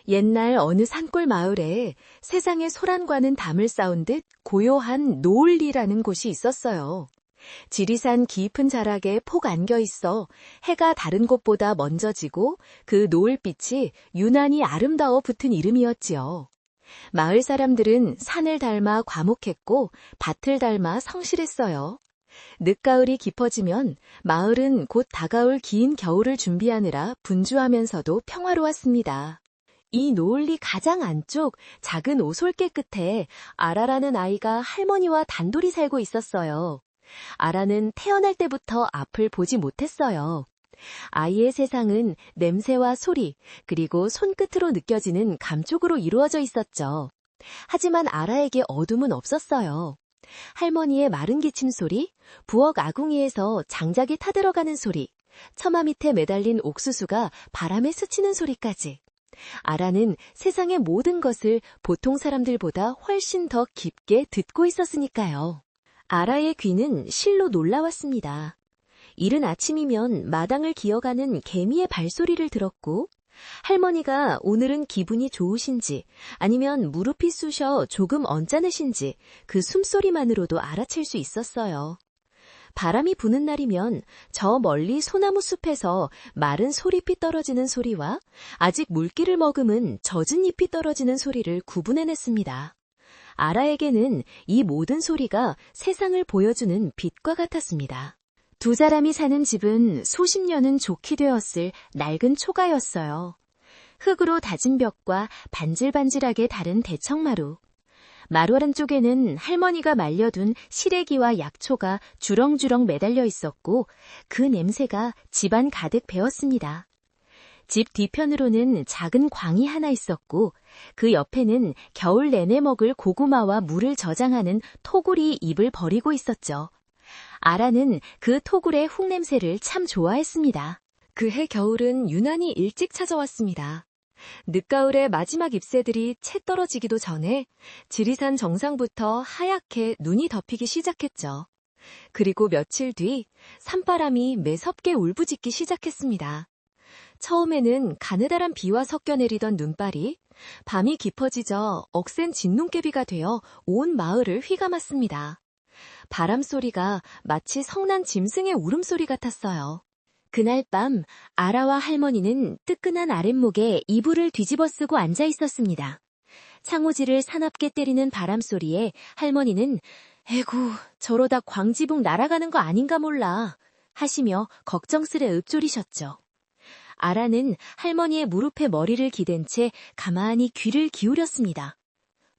옛날 어느 산골 마을에 세상의 소란과는 담을 쌓은 듯 고요한 노을리라는 곳이 있었어요. 지리산 깊은 자락에 폭 안겨 있어 해가 다른 곳보다 먼저 지고 그 노을빛이 유난히 아름다워 붙은 이름이었지요. 마을 사람들은 산을 닮아 과묵했고 밭을 닮아 성실했어요. 늦가을이 깊어지면 마을은 곧 다가올 긴 겨울을 준비하느라 분주하면서도 평화로웠습니다. 이 노을리 가장 안쪽 작은 오솔길 끝에 아라라는 아이가 할머니와 단둘이 살고 있었어요. 아라는 태어날 때부터 앞을 보지 못했어요. 아이의 세상은 냄새와 소리, 그리고 손끝으로 느껴지는 감촉으로 이루어져 있었죠. 하지만 아라에게 어둠은 없었어요. 할머니의 마른 기침 소리, 부엌 아궁이에서 장작이 타들어가는 소리, 처마 밑에 매달린 옥수수가 바람에 스치는 소리까지. 아라는 세상의 모든 것을 보통 사람들보다 훨씬 더 깊게 듣고 있었으니까요. 아라의 귀는 실로 놀라웠습니다. 이른 아침이면 마당을 기어가는 개미의 발소리를 들었고, 할머니가 오늘은 기분이 좋으신지 아니면 무릎이 쑤셔 조금 언짢으신지 그 숨소리만으로도 알아챌 수 있었어요. 바람이 부는 날이면 저 멀리 소나무 숲에서 마른 소리피 떨어지는 소리와 아직 물기를 머금은 젖은 잎이 떨어지는 소리를 구분해냈습니다. 아라에게는 이 모든 소리가 세상을 보여주는 빛과 같았습니다. 두 사람이 사는 집은 수십 년은 좋게 되었을 낡은 초가였어요. 흙으로 다진 벽과 반질반질하게 다른 대청마루. 마루 한쪽에는 할머니가 말려둔 시래기와 약초가 주렁주렁 매달려 있었고 그 냄새가 집안 가득 배었습니다. 집 뒤편으로는 작은 광이 하나 있었고 그 옆에는 겨울 내내 먹을 고구마와 물을 저장하는 토굴이 입을 벌이고 있었죠. 아라는 그 토굴의 흙냄새를 참 좋아했습니다. 그해 겨울은 유난히 일찍 찾아왔습니다. 늦가을의 마지막 잎새들이 채 떨어지기도 전에 지리산 정상부터 하얗게 눈이 덮이기 시작했죠. 그리고 며칠 뒤 산바람이 매섭게 울부짖기 시작했습니다. 처음에는 가느다란 비와 섞여 내리던 눈발이 밤이 깊어지자 억센 진눈깨비가 되어 온 마을을 휘감았습니다. 바람소리가 마치 성난 짐승의 울음소리 같았어요. 그날 밤 아라와 할머니는 뜨끈한 아랫목에 이불을 뒤집어 쓰고 앉아 있었습니다. 창호지를 사납게 때리는 바람소리에 할머니는 에구, 저러다 광지붕 날아가는 거 아닌가 몰라 하시며 걱정스레 읊조리셨죠. 아라는 할머니의 무릎에 머리를 기댄 채 가만히 귀를 기울였습니다.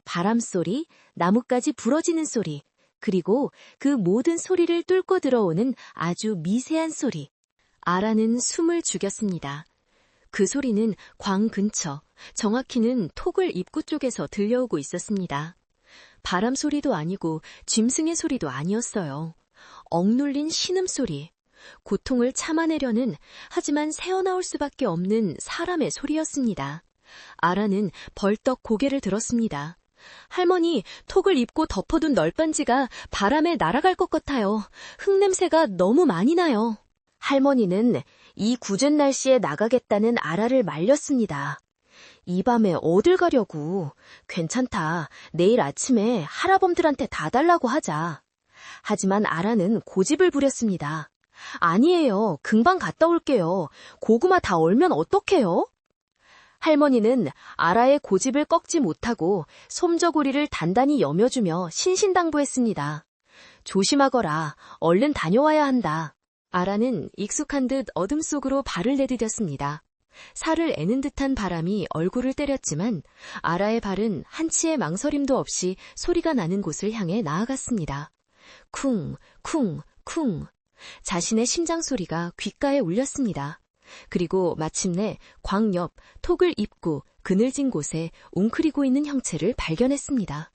바람소리, 나뭇가지 부러지는 소리, 그리고 그 모든 소리를 뚫고 들어오는 아주 미세한 소리. 아라는 숨을 죽였습니다. 그 소리는 광 근처, 정확히는 토굴 입구 쪽에서 들려오고 있었습니다. 바람 소리도 아니고 짐승의 소리도 아니었어요. 억눌린 신음소리, 고통을 참아내려는 하지만 새어나올 수밖에 없는 사람의 소리였습니다. 아라는 벌떡 고개를 들었습니다. 할머니, 톡을 입고 덮어둔 널빤지가 바람에 날아갈 것 같아요. 흙냄새가 너무 많이 나요. 할머니는 이 굳은 날씨에 나가겠다는 아라를 말렸습니다. 이 밤에 어딜 가려고. 괜찮다. 내일 아침에 할아범들한테 다 달라고 하자. 하지만 아라는 고집을 부렸습니다. 아니에요. 금방 갔다 올게요. 고구마 다 얼면 어떡해요? 할머니는 아라의 고집을 꺾지 못하고 솜저고리를 단단히 여며주며 신신당부했습니다. 조심하거라. 얼른 다녀와야 한다. 아라는 익숙한 듯 어둠 속으로 발을 내디뎠습니다. 살을 애는 듯한 바람이 얼굴을 때렸지만 아라의 발은 한치의 망설임도 없이 소리가 나는 곳을 향해 나아갔습니다. 쿵, 쿵, 쿵. 자신의 심장 소리가 귓가에 울렸습니다. 그리고 마침내 광 옆 톡을 입고 그늘진 곳에 웅크리고 있는 형체를 발견했습니다.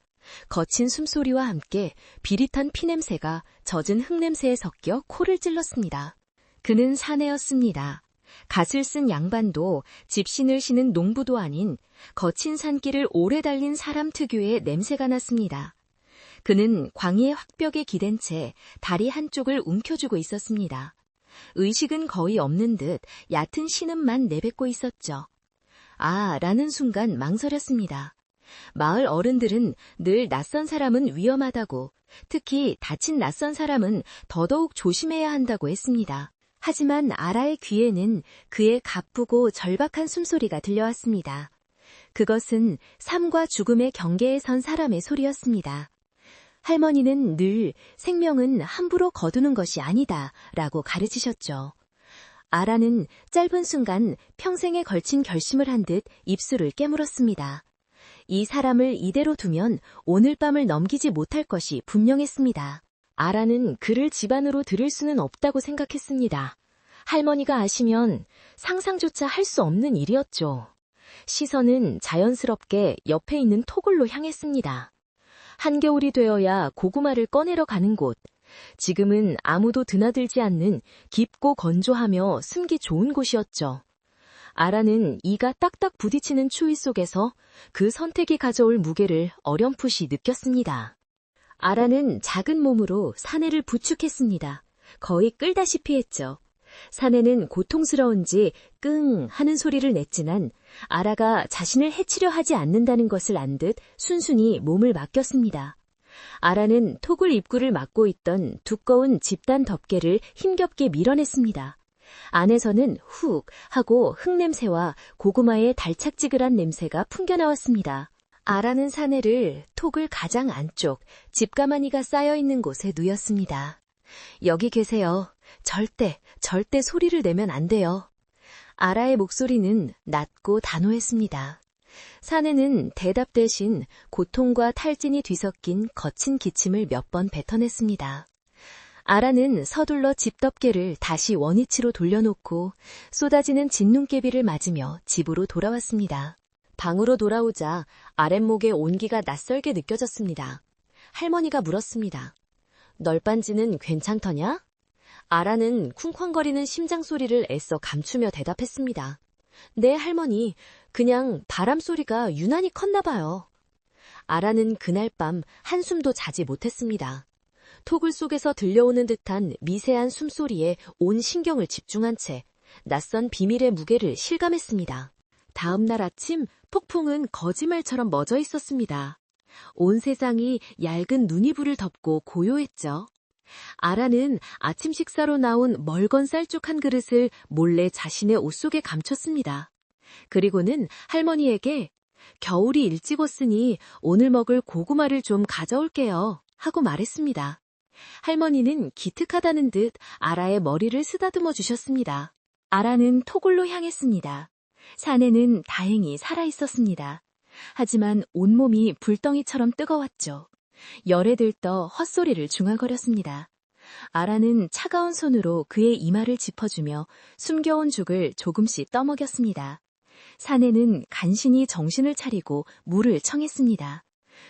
거친 숨소리와 함께 비릿한 피냄새가 젖은 흙냄새에 섞여 코를 찔렀습니다. 그는 사내였습니다. 갓을 쓴 양반도 집신을 신은 농부도 아닌 거친 산길을 오래 달린 사람 특유의 냄새가 났습니다. 그는 광희의 확벽에 기댄 채 다리 한쪽을 움켜쥐고 있었습니다. 의식은 거의 없는 듯 얕은 신음만 내뱉고 있었죠. 라는 순간 망설였습니다. 마을 어른들은 늘 낯선 사람은 위험하다고, 특히 다친 낯선 사람은 더더욱 조심해야 한다고 했습니다. 하지만 아라의 귀에는 그의 가쁘고 절박한 숨소리가 들려왔습니다. 그것은 삶과 죽음의 경계에 선 사람의 소리였습니다. 할머니는 늘 생명은 함부로 거두는 것이 아니다 라고 가르치셨죠. 아라는 짧은 순간 평생에 걸친 결심을 한 듯 입술을 깨물었습니다. 이 사람을 이대로 두면 오늘 밤을 넘기지 못할 것이 분명했습니다. 아라는 그를 집안으로 들일 수는 없다고 생각했습니다. 할머니가 아시면 상상조차 할 수 없는 일이었죠. 시선은 자연스럽게 옆에 있는 토굴로 향했습니다. 한겨울이 되어야 고구마를 꺼내러 가는 곳, 지금은 아무도 드나들지 않는 깊고 건조하며 숨기 좋은 곳이었죠. 아라는 이가 딱딱 부딪히는 추위 속에서 그 선택이 가져올 무게를 어렴풋이 느꼈습니다. 아라는 작은 몸으로 사내를 부축했습니다. 거의 끌다시피 했죠. 사내는 고통스러운지 끙 하는 소리를 냈지만 아라가 자신을 해치려 하지 않는다는 것을 안 듯 순순히 몸을 맡겼습니다. 아라는 토굴 입구를 막고 있던 두꺼운 집단 덮개를 힘겹게 밀어냈습니다. 안에서는 훅 하고 흙냄새와 고구마의 달착지근한 냄새가 풍겨나왔습니다. 아라는 사내를 토굴 가장 안쪽 집가마니가 쌓여있는 곳에 누였습니다. 여기 계세요. 절대 소리를 내면 안 돼요. 아라의 목소리는 낮고 단호했습니다. 사내는 대답 대신 고통과 탈진이 뒤섞인 거친 기침을 몇 번 뱉어냈습니다. 아라는 서둘러 집덮개를 다시 원위치로 돌려놓고 쏟아지는 진눈깨비를 맞으며 집으로 돌아왔습니다. 방으로 돌아오자 아랫목의 온기가 낯설게 느껴졌습니다. 할머니가 물었습니다. 널빤지는 괜찮더냐? 아라는 쿵쾅거리는 심장 소리를 애써 감추며 대답했습니다. 네, 할머니. 그냥 바람 소리가 유난히 컸나 봐요. 아라는 그날 밤 한숨도 자지 못했습니다. 토굴 속에서 들려오는 듯한 미세한 숨소리에 온 신경을 집중한 채 낯선 비밀의 무게를 실감했습니다. 다음 날 아침 폭풍은 거짓말처럼 멎어 있었습니다. 온 세상이 얇은 눈이불을 덮고 고요했죠. 아라는 아침 식사로 나온 멀건 쌀죽 한 그릇을 몰래 자신의 옷 속에 감췄습니다. 그리고는 할머니에게 겨울이 일찍 왔으니 오늘 먹을 고구마를 좀 가져올게요 하고 말했습니다. 할머니는 기특하다는 듯 아라의 머리를 쓰다듬어 주셨습니다. 아라는 토굴로 향했습니다. 사내는 다행히 살아있었습니다. 하지만 온몸이 불덩이처럼 뜨거웠죠. 열에 들떠 헛소리를 중얼거렸습니다. 아라는 차가운 손으로 그의 이마를 짚어주며 숨겨온 죽을 조금씩 떠먹였습니다. 사내는 간신히 정신을 차리고 물을 청했습니다.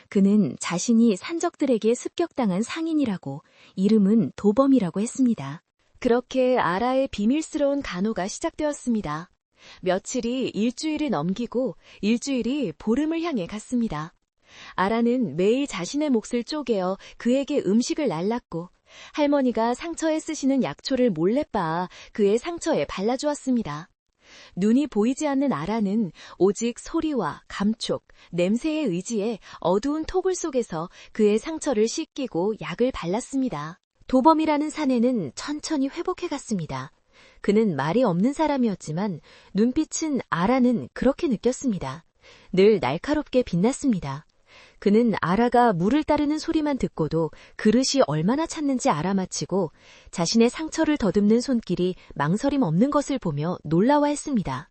그는 자신이 산적들에게 습격당한 상인이라고, 이름은 도범이라고 했습니다. 그렇게 아라의 비밀스러운 간호가 시작되었습니다. 며칠이 일주일을 넘기고 일주일이 보름을 향해 갔습니다. 아라는 매일 자신의 몫을 쪼개어 그에게 음식을 날랐고 할머니가 상처에 쓰시는 약초를 몰래 빻아 그의 상처에 발라주었습니다. 눈이 보이지 않는 아라는 오직 소리와 감촉, 냄새에 의지해 어두운 토굴 속에서 그의 상처를 씻기고 약을 발랐습니다. 도범이라는 사내는 천천히 회복해갔습니다. 그는 말이 없는 사람이었지만 눈빛은 아라는 그렇게 느꼈습니다. 늘 날카롭게 빛났습니다. 그는 아라가 물을 따르는 소리만 듣고도 그릇이 얼마나 찼는지 알아맞히고 자신의 상처를 더듬는 손길이 망설임 없는 것을 보며 놀라워했습니다.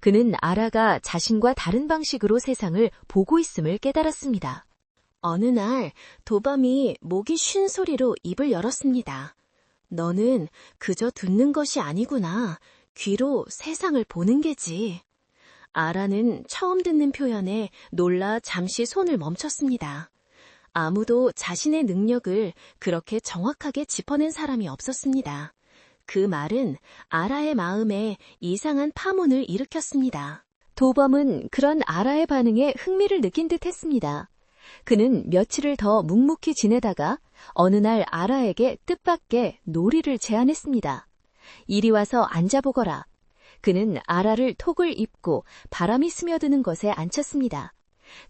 그는 아라가 자신과 다른 방식으로 세상을 보고 있음을 깨달았습니다. 어느 날 도범이 목이 쉰 소리로 입을 열었습니다. 너는 그저 듣는 것이 아니구나. 귀로 세상을 보는 게지. 아라는 처음 듣는 표현에 놀라 잠시 손을 멈췄습니다. 아무도 자신의 능력을 그렇게 정확하게 짚어낸 사람이 없었습니다. 그 말은 아라의 마음에 이상한 파문을 일으켰습니다. 도범은 그런 아라의 반응에 흥미를 느낀 듯 했습니다. 그는 며칠을 더 묵묵히 지내다가 어느 날 아라에게 뜻밖의 놀이를 제안했습니다. 이리 와서 앉아보거라. 그는 아라를 톡을 입고 바람이 스며드는 것에 앉혔습니다.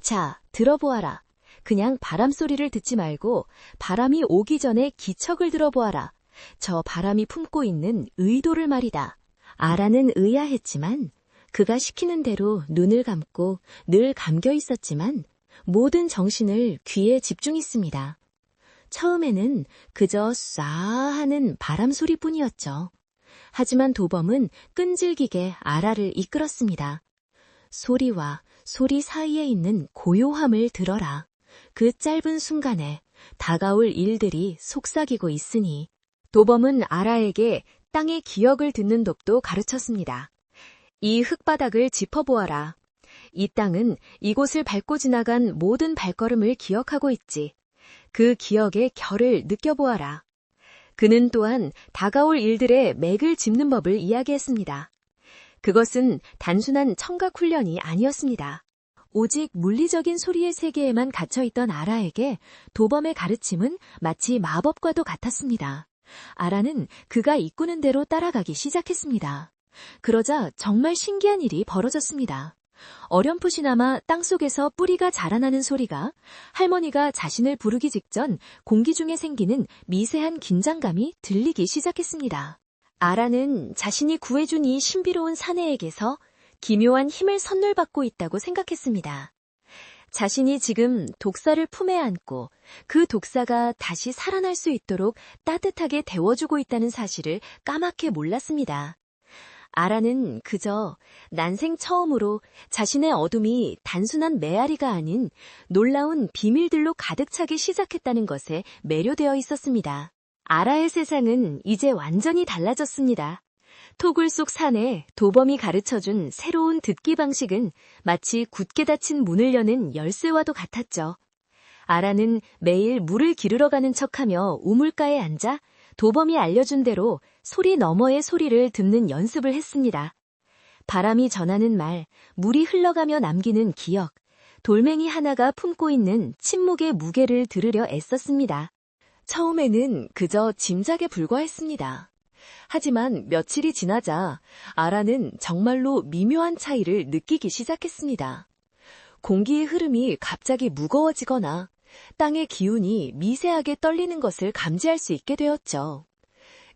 자, 들어보아라. 그냥 바람 소리를 듣지 말고 바람이 오기 전에 기척을 들어보아라. 저 바람이 품고 있는 의도를 말이다. 아라는 의아했지만 그가 시키는 대로 눈을 감고 늘 감겨 있었지만 모든 정신을 귀에 집중했습니다. 처음에는 그저 쏴 하는 바람 소리뿐이었죠. 하지만 도범은 끈질기게 아라를 이끌었습니다. 소리와 소리 사이에 있는 고요함을 들어라. 그 짧은 순간에 다가올 일들이 속삭이고 있으니 도범은 아라에게 땅의 기억을 듣는 법도 가르쳤습니다. 이 흙바닥을 짚어보아라. 이 땅은 이곳을 밟고 지나간 모든 발걸음을 기억하고 있지. 그 기억의 결을 느껴보아라. 그는 또한 다가올 일들의 맥을 짚는 법을 이야기했습니다. 그것은 단순한 청각 훈련이 아니었습니다. 오직 물리적인 소리의 세계에만 갇혀있던 아라에게 도범의 가르침은 마치 마법과도 같았습니다. 아라는 그가 이끄는 대로 따라가기 시작했습니다. 그러자 정말 신기한 일이 벌어졌습니다. 어렴풋이나마 땅속에서 뿌리가 자라나는 소리가 할머니가 자신을 부르기 직전 공기 중에 생기는 미세한 긴장감이 들리기 시작했습니다. 아라는 자신이 구해준 이 신비로운 사내에게서 기묘한 힘을 선물받고 있다고 생각했습니다. 자신이 지금 독사를 품에 안고 그 독사가 다시 살아날 수 있도록 따뜻하게 데워주고 있다는 사실을 까맣게 몰랐습니다. 아라는 그저 난생 처음으로 자신의 어둠이 단순한 메아리가 아닌 놀라운 비밀들로 가득 차기 시작했다는 것에 매료되어 있었습니다. 아라의 세상은 이제 완전히 달라졌습니다. 토굴 속 산에 도범이 가르쳐준 새로운 듣기 방식은 마치 굳게 닫힌 문을 여는 열쇠와도 같았죠. 아라는 매일 물을 기르러 가는 척하며 우물가에 앉아 도범이 알려준 대로 소리 너머의 소리를 듣는 연습을 했습니다. 바람이 전하는 말, 물이 흘러가며 남기는 기억, 돌멩이 하나가 품고 있는 침묵의 무게를 들으려 애썼습니다. 처음에는 그저 짐작에 불과했습니다. 하지만 며칠이 지나자 아라는 정말로 미묘한 차이를 느끼기 시작했습니다. 공기의 흐름이 갑자기 무거워지거나 땅의 기운이 미세하게 떨리는 것을 감지할 수 있게 되었죠.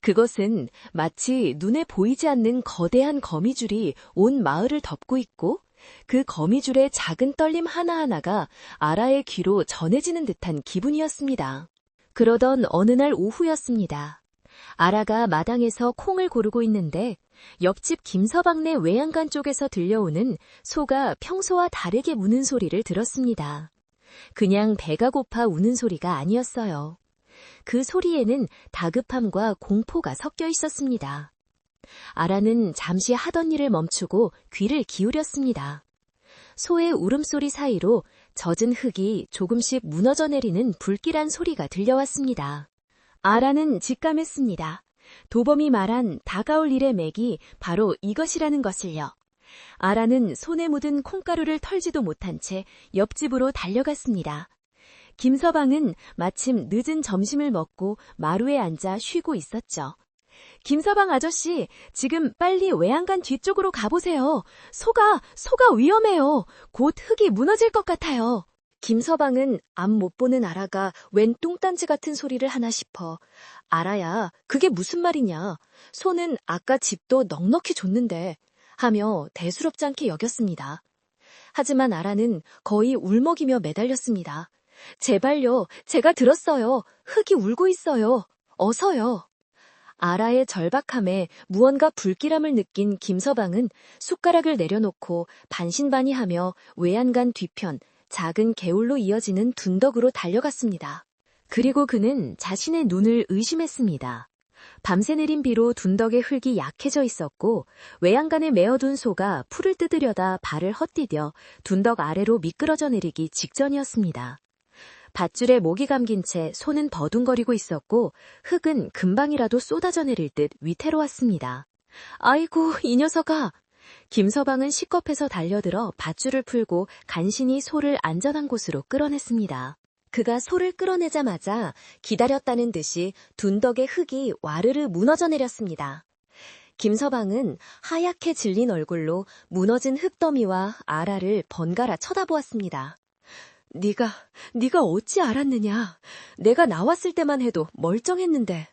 그것은 마치 눈에 보이지 않는 거대한 거미줄이 온 마을을 덮고 있고 그 거미줄의 작은 떨림 하나하나가 아라의 귀로 전해지는 듯한 기분이었습니다. 그러던 어느 날 오후였습니다. 아라가 마당에서 콩을 고르고 있는데 옆집 김서방네 외양간 쪽에서 들려오는 소가 평소와 다르게 우는 소리를 들었습니다. 그냥 배가 고파 우는 소리가 아니었어요. 그 소리에는 다급함과 공포가 섞여 있었습니다. 아라는 잠시 하던 일을 멈추고 귀를 기울였습니다. 소의 울음소리 사이로 젖은 흙이 조금씩 무너져 내리는 불길한 소리가 들려왔습니다. 아라는 직감했습니다. 도범이 말한 다가올 일의 맥이 바로 이것이라는 것을요. 아라는 손에 묻은 콩가루를 털지도 못한 채 옆집으로 달려갔습니다. 김서방은 마침 늦은 점심을 먹고 마루에 앉아 쉬고 있었죠. 김서방 아저씨, 지금 빨리 외양간 뒤쪽으로 가보세요. 소가 위험해요. 곧 흙이 무너질 것 같아요. 김서방은 앞 못 보는 아라가 웬 뚱딴지 같은 소리를 하나 싶어. 아라야, 그게 무슨 말이냐. 소는 아까 집도 넉넉히 줬는데 하며 대수롭지 않게 여겼습니다. 하지만 아라는 거의 울먹이며 매달렸습니다. 제발요, 제가 들었어요. 흙이 울고 있어요. 어서요. 아라의 절박함에 무언가 불길함을 느낀 김서방은 숟가락을 내려놓고 반신반의하며 외양간 뒤편 작은 개울로 이어지는 둔덕으로 달려갔습니다. 그리고 그는 자신의 눈을 의심했습니다. 밤새 내린 비로 둔덕의 흙이 약해져 있었고 외양간에 메어둔 소가 풀을 뜯으려다 발을 헛디뎌 둔덕 아래로 미끄러져 내리기 직전이었습니다. 밧줄에 목이 감긴 채 소는 버둥거리고 있었고 흙은 금방이라도 쏟아져 내릴 듯 위태로웠습니다. 아이고, 이 녀석아! 김서방은 시겁해서 달려들어 밧줄을 풀고 간신히 소를 안전한 곳으로 끌어냈습니다. 그가 소를 끌어내자마자 기다렸다는 듯이 둔덕의 흙이 와르르 무너져 내렸습니다. 김서방은 하얗게 질린 얼굴로 무너진 흙더미와 아라를 번갈아 쳐다보았습니다. 네가 어찌 알았느냐? 내가 나왔을 때만 해도 멀쩡했는데.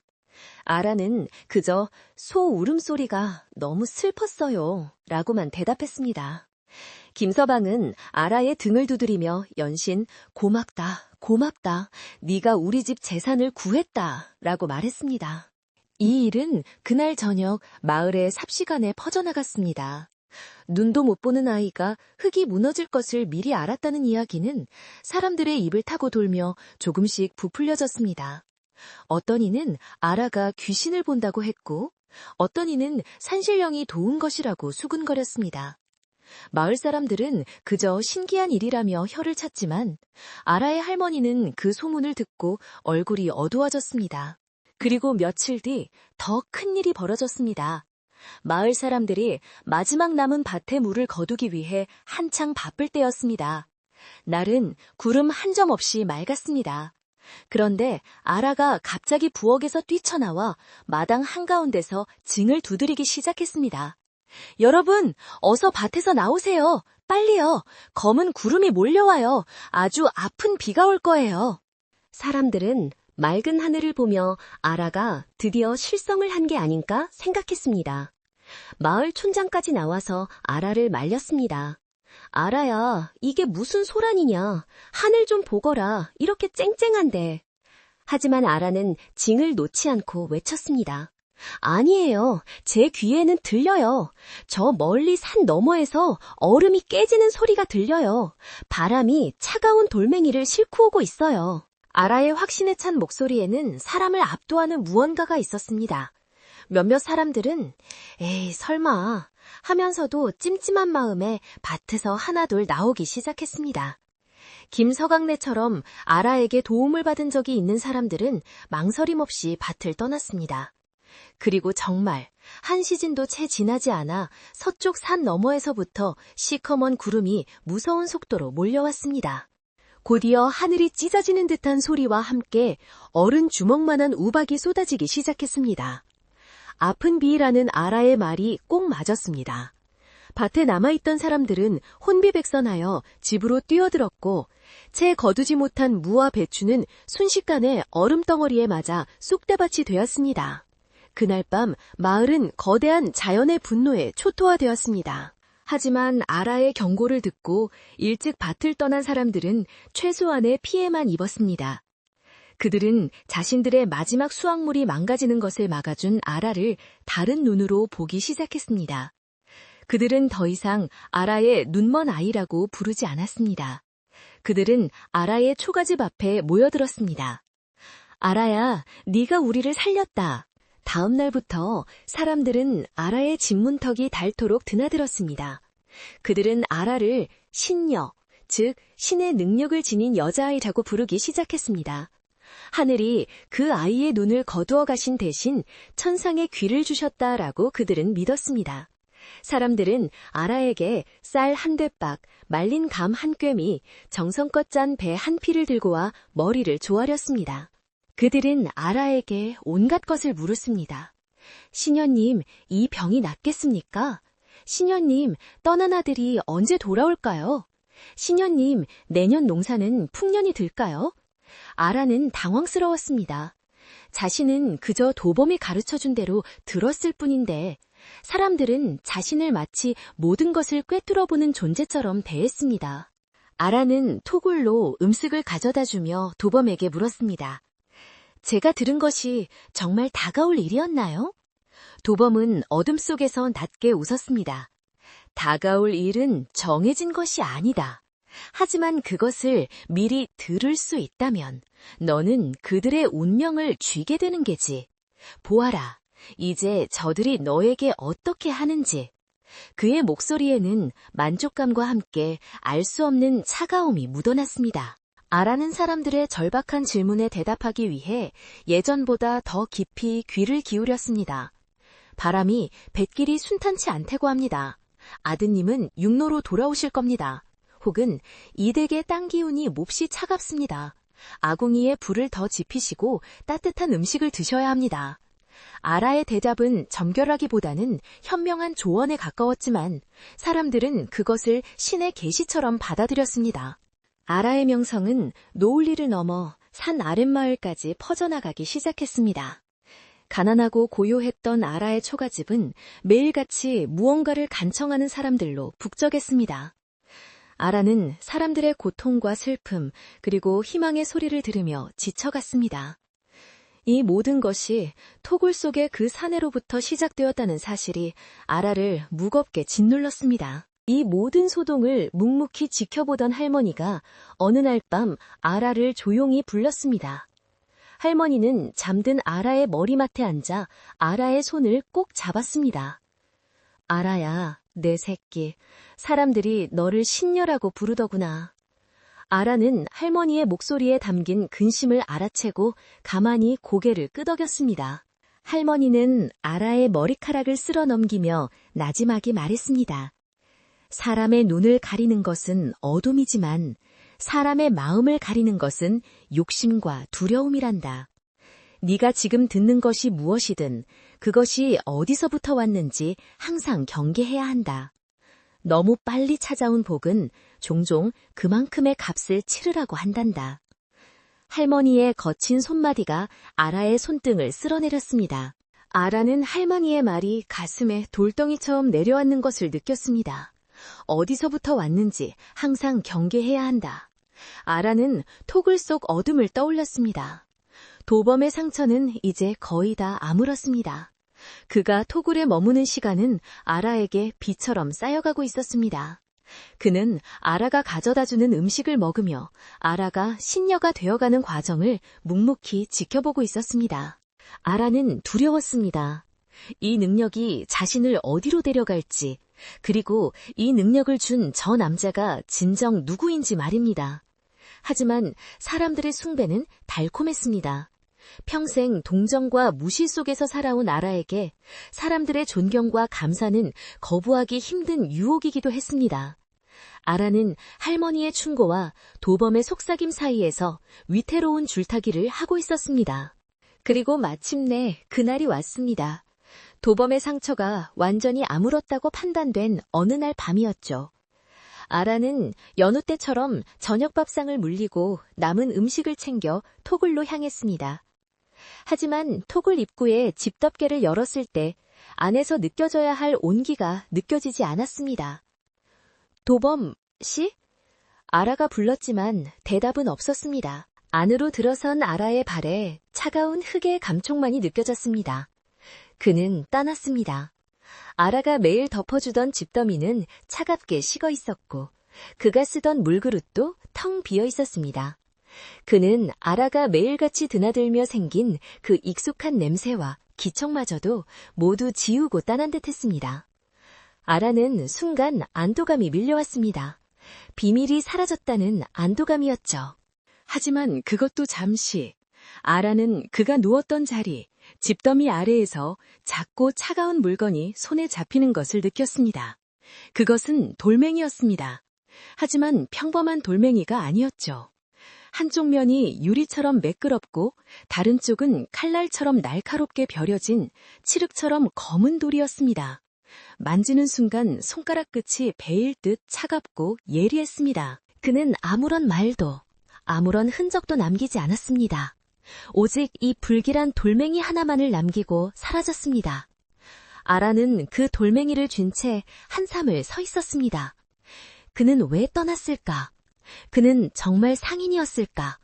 아라는 그저 소 울음소리가 너무 슬펐어요. 라고만 대답했습니다. 김서방은 아라의 등을 두드리며 연신 고맙다, 고맙다. 네가 우리 집 재산을 구했다. 라고 말했습니다. 이 일은 그날 저녁 마을의 삽시간에 퍼져나갔습니다. 눈도 못 보는 아이가 흙이 무너질 것을 미리 알았다는 이야기는 사람들의 입을 타고 돌며 조금씩 부풀려졌습니다. 어떤 이는 아라가 귀신을 본다고 했고, 어떤 이는 산신령이 도운 것이라고 수군거렸습니다. 마을 사람들은 그저 신기한 일이라며 혀를 찼지만 아라의 할머니는 그 소문을 듣고 얼굴이 어두워졌습니다. 그리고 며칠 뒤 더 큰 일이 벌어졌습니다. 마을 사람들이 마지막 남은 밭에 물을 거두기 위해 한창 바쁠 때였습니다. 날은 구름 한 점 없이 맑았습니다. 그런데 아라가 갑자기 부엌에서 뛰쳐나와 마당 한가운데서 징을 두드리기 시작했습니다. 여러분, 어서 밭에서 나오세요. 빨리요. 검은 구름이 몰려와요. 아주 아픈 비가 올 거예요. 사람들은 맑은 하늘을 보며 아라가 드디어 실성을 한 게 아닌가 생각했습니다. 마을 촌장까지 나와서 아라를 말렸습니다. 아라야, 이게 무슨 소란이냐. 하늘 좀 보거라. 이렇게 쨍쨍한데. 하지만 아라는 징을 놓지 않고 외쳤습니다. 아니에요. 제 귀에는 들려요. 저 멀리 산 너머에서 얼음이 깨지는 소리가 들려요. 바람이 차가운 돌멩이를 싣고 오고 있어요. 아라의 확신에 찬 목소리에는 사람을 압도하는 무언가가 있었습니다. 몇몇 사람들은 에이 설마 하면서도 찜찜한 마음에 밭에서 하나둘 나오기 시작했습니다. 김서강네처럼 아라에게 도움을 받은 적이 있는 사람들은 망설임 없이 밭을 떠났습니다. 그리고 정말 한 시즌도 채 지나지 않아 서쪽 산 너머에서부터 시커먼 구름이 무서운 속도로 몰려왔습니다. 곧이어 하늘이 찢어지는 듯한 소리와 함께 어른 주먹만한 우박이 쏟아지기 시작했습니다. 아픈 비라는 아라의 말이 꼭 맞았습니다. 밭에 남아있던 사람들은 혼비백산하여 집으로 뛰어들었고 채 거두지 못한 무와 배추는 순식간에 얼음덩어리에 맞아 쑥대밭이 되었습니다. 그날 밤 마을은 거대한 자연의 분노에 초토화되었습니다. 하지만 아라의 경고를 듣고 일찍 밭을 떠난 사람들은 최소한의 피해만 입었습니다. 그들은 자신들의 마지막 수확물이 망가지는 것을 막아준 아라를 다른 눈으로 보기 시작했습니다. 그들은 더 이상 아라의 눈먼 아이라고 부르지 않았습니다. 그들은 아라의 초가집 앞에 모여들었습니다. 아라야, 네가 우리를 살렸다. 다음 날부터 사람들은 아라의 집 문턱이 닳도록 드나들었습니다. 그들은 아라를 신녀, 즉 신의 능력을 지닌 여자아이라고 부르기 시작했습니다. 하늘이 그 아이의 눈을 거두어 가신 대신 천상의 귀를 주셨다라고 그들은 믿었습니다. 사람들은 아라에게 쌀 한 대박, 말린 감 한 꿰미, 정성껏 짠 배 한 피를 들고 와 머리를 조아렸습니다. 그들은 아라에게 온갖 것을 물었습니다. 신녀님, 이 병이 낫겠습니까? 신녀님, 떠난 아들이 언제 돌아올까요? 신녀님, 내년 농사는 풍년이 들까요? 아라는 당황스러웠습니다. 자신은 그저 도범이 가르쳐준 대로 들었을 뿐인데 사람들은 자신을 마치 모든 것을 꿰뚫어보는 존재처럼 대했습니다. 아라는 토굴로 음식을 가져다주며 도범에게 물었습니다. 제가 들은 것이 정말 다가올 일이었나요? 도범은 어둠 속에서 낮게 웃었습니다. 다가올 일은 정해진 것이 아니다. 하지만 그것을 미리 들을 수 있다면 너는 그들의 운명을 쥐게 되는 게지. 보아라, 이제 저들이 너에게 어떻게 하는지. 그의 목소리에는 만족감과 함께 알 수 없는 차가움이 묻어났습니다. 아라는 사람들의 절박한 질문에 대답하기 위해 예전보다 더 깊이 귀를 기울였습니다. 바람이 뱃길이 순탄치 않다고 합니다. 아드님은 육로로 돌아오실 겁니다. 혹은 이 댁의 땅 기운이 몹시 차갑습니다. 아궁이에 불을 더 지피시고 따뜻한 음식을 드셔야 합니다. 아라의 대답은 정결하기보다는 현명한 조언에 가까웠지만 사람들은 그것을 신의 계시처럼 받아들였습니다. 아라의 명성은 노을리를 넘어 산 아랫마을까지 퍼져나가기 시작했습니다. 가난하고 고요했던 아라의 초가집은 매일같이 무언가를 간청하는 사람들로 북적했습니다. 아라는 사람들의 고통과 슬픔, 그리고 희망의 소리를 들으며 지쳐갔습니다. 이 모든 것이 토굴 속의 그 사내로부터 시작되었다는 사실이 아라를 무겁게 짓눌렀습니다. 이 모든 소동을 묵묵히 지켜보던 할머니가 어느 날 밤 아라를 조용히 불렀습니다. 할머니는 잠든 아라의 머리맡에 앉아 아라의 손을 꼭 잡았습니다. 아라야, 내 새끼, 사람들이 너를 신녀라고 부르더구나. 아라는 할머니의 목소리에 담긴 근심을 알아채고 가만히 고개를 끄덕였습니다. 할머니는 아라의 머리카락을 쓸어 넘기며 나지막이 말했습니다. 사람의 눈을 가리는 것은 어둠이지만 사람의 마음을 가리는 것은 욕심과 두려움이란다. 네가 지금 듣는 것이 무엇이든 그것이 어디서부터 왔는지 항상 경계해야 한다. 너무 빨리 찾아온 복은 종종 그만큼의 값을 치르라고 한단다. 할머니의 거친 손마디가 아라의 손등을 쓸어내렸습니다. 아라는 할머니의 말이 가슴에 돌덩이처럼 내려앉는 것을 느꼈습니다. 어디서부터 왔는지 항상 경계해야 한다. 아라는 토굴 속 어둠을 떠올렸습니다. 도범의 상처는 이제 거의 다 아물었습니다. 그가 토굴에 머무는 시간은 아라에게 비처럼 쌓여가고 있었습니다. 그는 아라가 가져다주는 음식을 먹으며 아라가 신녀가 되어가는 과정을 묵묵히 지켜보고 있었습니다. 아라는 두려웠습니다. 이 능력이 자신을 어디로 데려갈지, 그리고 이 능력을 준 저 남자가 진정 누구인지 말입니다. 하지만 사람들의 숭배는 달콤했습니다. 평생 동정과 무시 속에서 살아온 아라에게 사람들의 존경과 감사는 거부하기 힘든 유혹이기도 했습니다. 아라는 할머니의 충고와 도범의 속삭임 사이에서 위태로운 줄타기를 하고 있었습니다. 그리고 마침내 그날이 왔습니다. 도범의 상처가 완전히 아물었다고 판단된 어느 날 밤이었죠. 아라는 여느 때처럼 저녁 밥상을 물리고 남은 음식을 챙겨 토굴로 향했습니다. 하지만 토굴 입구에 집덮개를 열었을 때 안에서 느껴져야 할 온기가 느껴지지 않았습니다. 도범 씨? 아라가 불렀지만 대답은 없었습니다. 안으로 들어선 아라의 발에 차가운 흙의 감촉만이 느껴졌습니다. 그는 떠났습니다. 아라가 매일 덮어주던 집더미는 차갑게 식어 있었고 그가 쓰던 물그릇도 텅 비어 있었습니다. 그는 아라가 매일같이 드나들며 생긴 그 익숙한 냄새와 기척마저도 모두 지우고 떠난 듯했습니다. 아라는 순간 안도감이 밀려왔습니다. 비밀이 사라졌다는 안도감이었죠. 하지만 그것도 잠시. 아라는 그가 누웠던 자리, 집더미 아래에서 작고 차가운 물건이 손에 잡히는 것을 느꼈습니다. 그것은 돌멩이였습니다. 하지만 평범한 돌멩이가 아니었죠. 한쪽 면이 유리처럼 매끄럽고 다른 쪽은 칼날처럼 날카롭게 벼려진 칠흑처럼 검은 돌이었습니다. 만지는 순간 손가락 끝이 베일 듯 차갑고 예리했습니다. 그는 아무런 말도, 아무런 흔적도 남기지 않았습니다. 오직 이 불길한 돌멩이 하나만을 남기고 사라졌습니다. 아라는 그 돌멩이를 쥔 채 한참을 서 있었습니다. 그는 왜 떠났을까? 그는 정말 상인이었을까?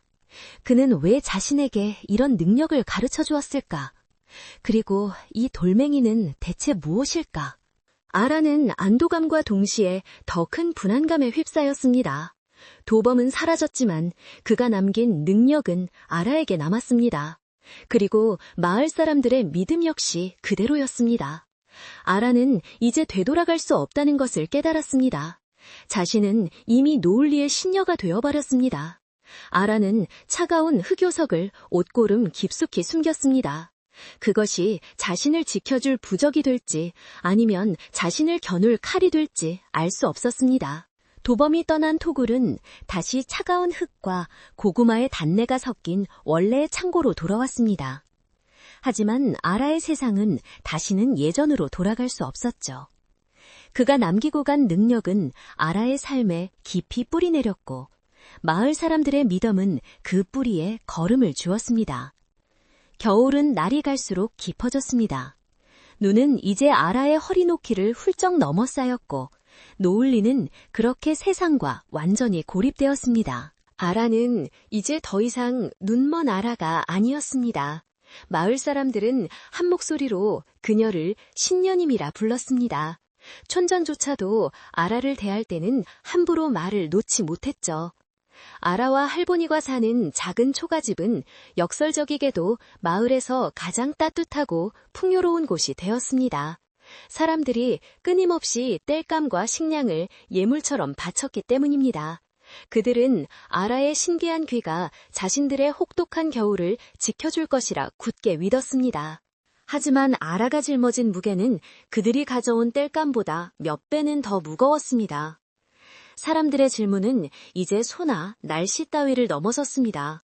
그는 왜 자신에게 이런 능력을 가르쳐 주었을까? 그리고 이 돌멩이는 대체 무엇일까? 아라는 안도감과 동시에 더 큰 불안감에 휩싸였습니다. 도범은 사라졌지만 그가 남긴 능력은 아라에게 남았습니다. 그리고 마을 사람들의 믿음 역시 그대로였습니다. 아라는 이제 되돌아갈 수 없다는 것을 깨달았습니다. 자신은 이미 노을리의 신녀가 되어버렸습니다. 아라는 차가운 흑요석을 옷고름 깊숙이 숨겼습니다. 그것이 자신을 지켜줄 부적이 될지 아니면 자신을 겨눌 칼이 될지 알 수 없었습니다. 도범이 떠난 토굴은 다시 차가운 흙과 고구마의 단내가 섞인 원래의 창고로 돌아왔습니다. 하지만 아라의 세상은 다시는 예전으로 돌아갈 수 없었죠. 그가 남기고 간 능력은 아라의 삶에 깊이 뿌리내렸고 마을 사람들의 믿음은 그 뿌리에 거름을 주었습니다. 겨울은 날이 갈수록 깊어졌습니다. 눈은 이제 아라의 허리 높이를 훌쩍 넘어 쌓였고 노을리는 그렇게 세상과 완전히 고립되었습니다. 아라는 이제 더 이상 눈먼 아라가 아니었습니다. 마을 사람들은 한 목소리로 그녀를 신녀님이라 불렀습니다. 촌장조차도 아라를 대할 때는 함부로 말을 놓지 못했죠. 아라와 할보니가 사는 작은 초가집은 역설적이게도 마을에서 가장 따뜻하고 풍요로운 곳이 되었습니다. 사람들이 끊임없이 땔감과 식량을 예물처럼 바쳤기 때문입니다. 그들은 아라의 신기한 귀가 자신들의 혹독한 겨울을 지켜줄 것이라 굳게 믿었습니다. 하지만 아라가 짊어진 무게는 그들이 가져온 땔감보다 몇 배는 더 무거웠습니다. 사람들의 질문은 이제 소나 날씨 따위를 넘어섰습니다.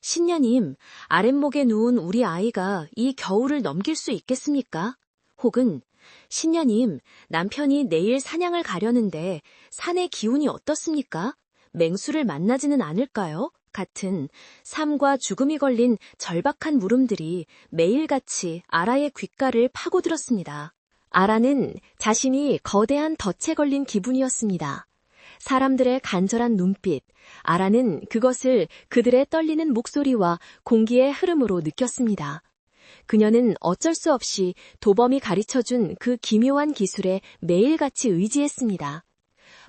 신녀님, 아랫목에 누운 우리 아이가 이 겨울을 넘길 수 있겠습니까? 혹은 신녀님, 남편이 내일 사냥을 가려는데 산의 기운이 어떻습니까? 맹수를 만나지는 않을까요? 같은 삶과 죽음이 걸린 절박한 물음들이 매일같이 아라의 귓가를 파고들었습니다. 아라는 자신이 거대한 덫에 걸린 기분이었습니다. 사람들의 간절한 눈빛, 아라는 그것을 그들의 떨리는 목소리와 공기의 흐름으로 느꼈습니다. 그녀는 어쩔 수 없이 도범이 가르쳐준 그 기묘한 기술에 매일같이 의지했습니다.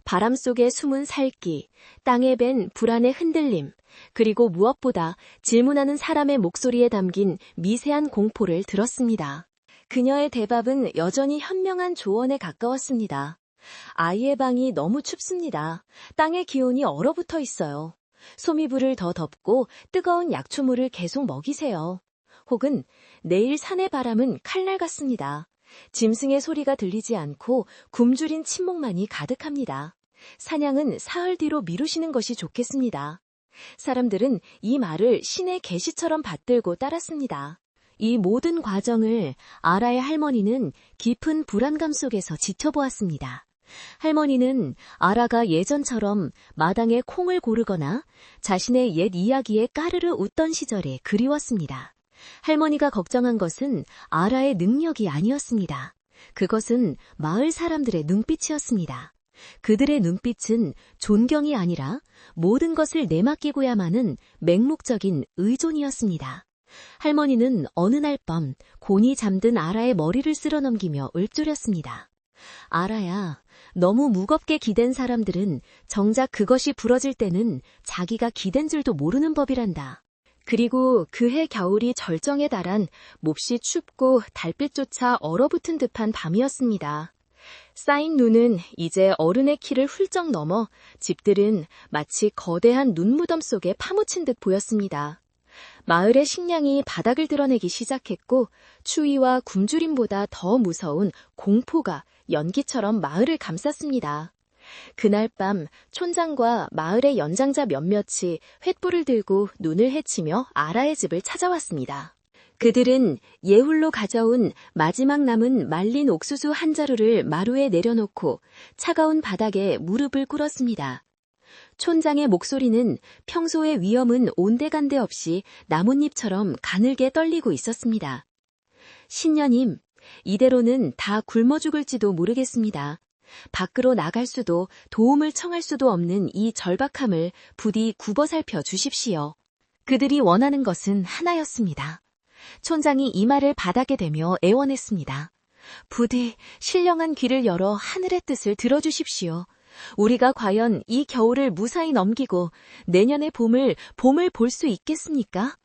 바람 속에 숨은 살기, 땅에 밴 불안의 흔들림, 그리고 무엇보다 질문하는 사람의 목소리에 담긴 미세한 공포를 들었습니다. 그녀의 대답은 여전히 현명한 조언에 가까웠습니다. 아이의 방이 너무 춥습니다. 땅의 기온이 얼어붙어 있어요. 소미불을 더 덮고 뜨거운 약초물을 계속 먹이세요. 혹은 내일 산의 바람은 칼날 같습니다. 짐승의 소리가 들리지 않고 굶주린 침묵만이 가득합니다. 사냥은 사흘 뒤로 미루시는 것이 좋겠습니다. 사람들은 이 말을 신의 계시처럼 받들고 따랐습니다. 이 모든 과정을 아라의 할머니는 깊은 불안감 속에서 지켜보았습니다. 할머니는 아라가 예전처럼 마당에 콩을 고르거나 자신의 옛 이야기에 까르르 웃던 시절이 그리웠습니다. 할머니가 걱정한 것은 아라의 능력이 아니었습니다. 그것은 마을 사람들의 눈빛이었습니다. 그들의 눈빛은 존경이 아니라 모든 것을 내맡기고야 마는 맹목적인 의존이었습니다. 할머니는 어느 날 밤 곤히 잠든 아라의 머리를 쓸어넘기며 읊조렸습니다. 아라야, 너무 무겁게 기댄 사람들은 정작 그것이 부러질 때는 자기가 기댄 줄도 모르는 법이란다. 그리고 그해 겨울이 절정에 달한 몹시 춥고 달빛조차 얼어붙은 듯한 밤이었습니다. 쌓인 눈은 이제 어른의 키를 훌쩍 넘어 집들은 마치 거대한 눈무덤 속에 파묻힌 듯 보였습니다. 마을의 식량이 바닥을 드러내기 시작했고 추위와 굶주림보다 더 무서운 공포가 연기처럼 마을을 감쌌습니다. 그날 밤 촌장과 마을의 연장자 몇몇이 횃불을 들고 눈을 헤치며 아라의 집을 찾아왔습니다. 그들은 예훌로 가져온 마지막 남은 말린 옥수수 한 자루를 마루에 내려놓고 차가운 바닥에 무릎을 꿇었습니다. 촌장의 목소리는 평소의 위험은 온데간데 없이 나뭇잎처럼 가늘게 떨리고 있었습니다. 신녀님, 이대로는 다 굶어 죽을지도 모르겠습니다. 밖으로 나갈 수도 도움을 청할 수도 없는 이 절박함을 부디 굽어 살펴 주십시오. 그들이 원하는 것은 하나였습니다. 촌장이 이 말을 바닥에 대며 애원했습니다. 부디 신령한 귀를 열어 하늘의 뜻을 들어주십시오. 우리가 과연 이 겨울을 무사히 넘기고 내년의 봄을 볼 수 있겠습니까?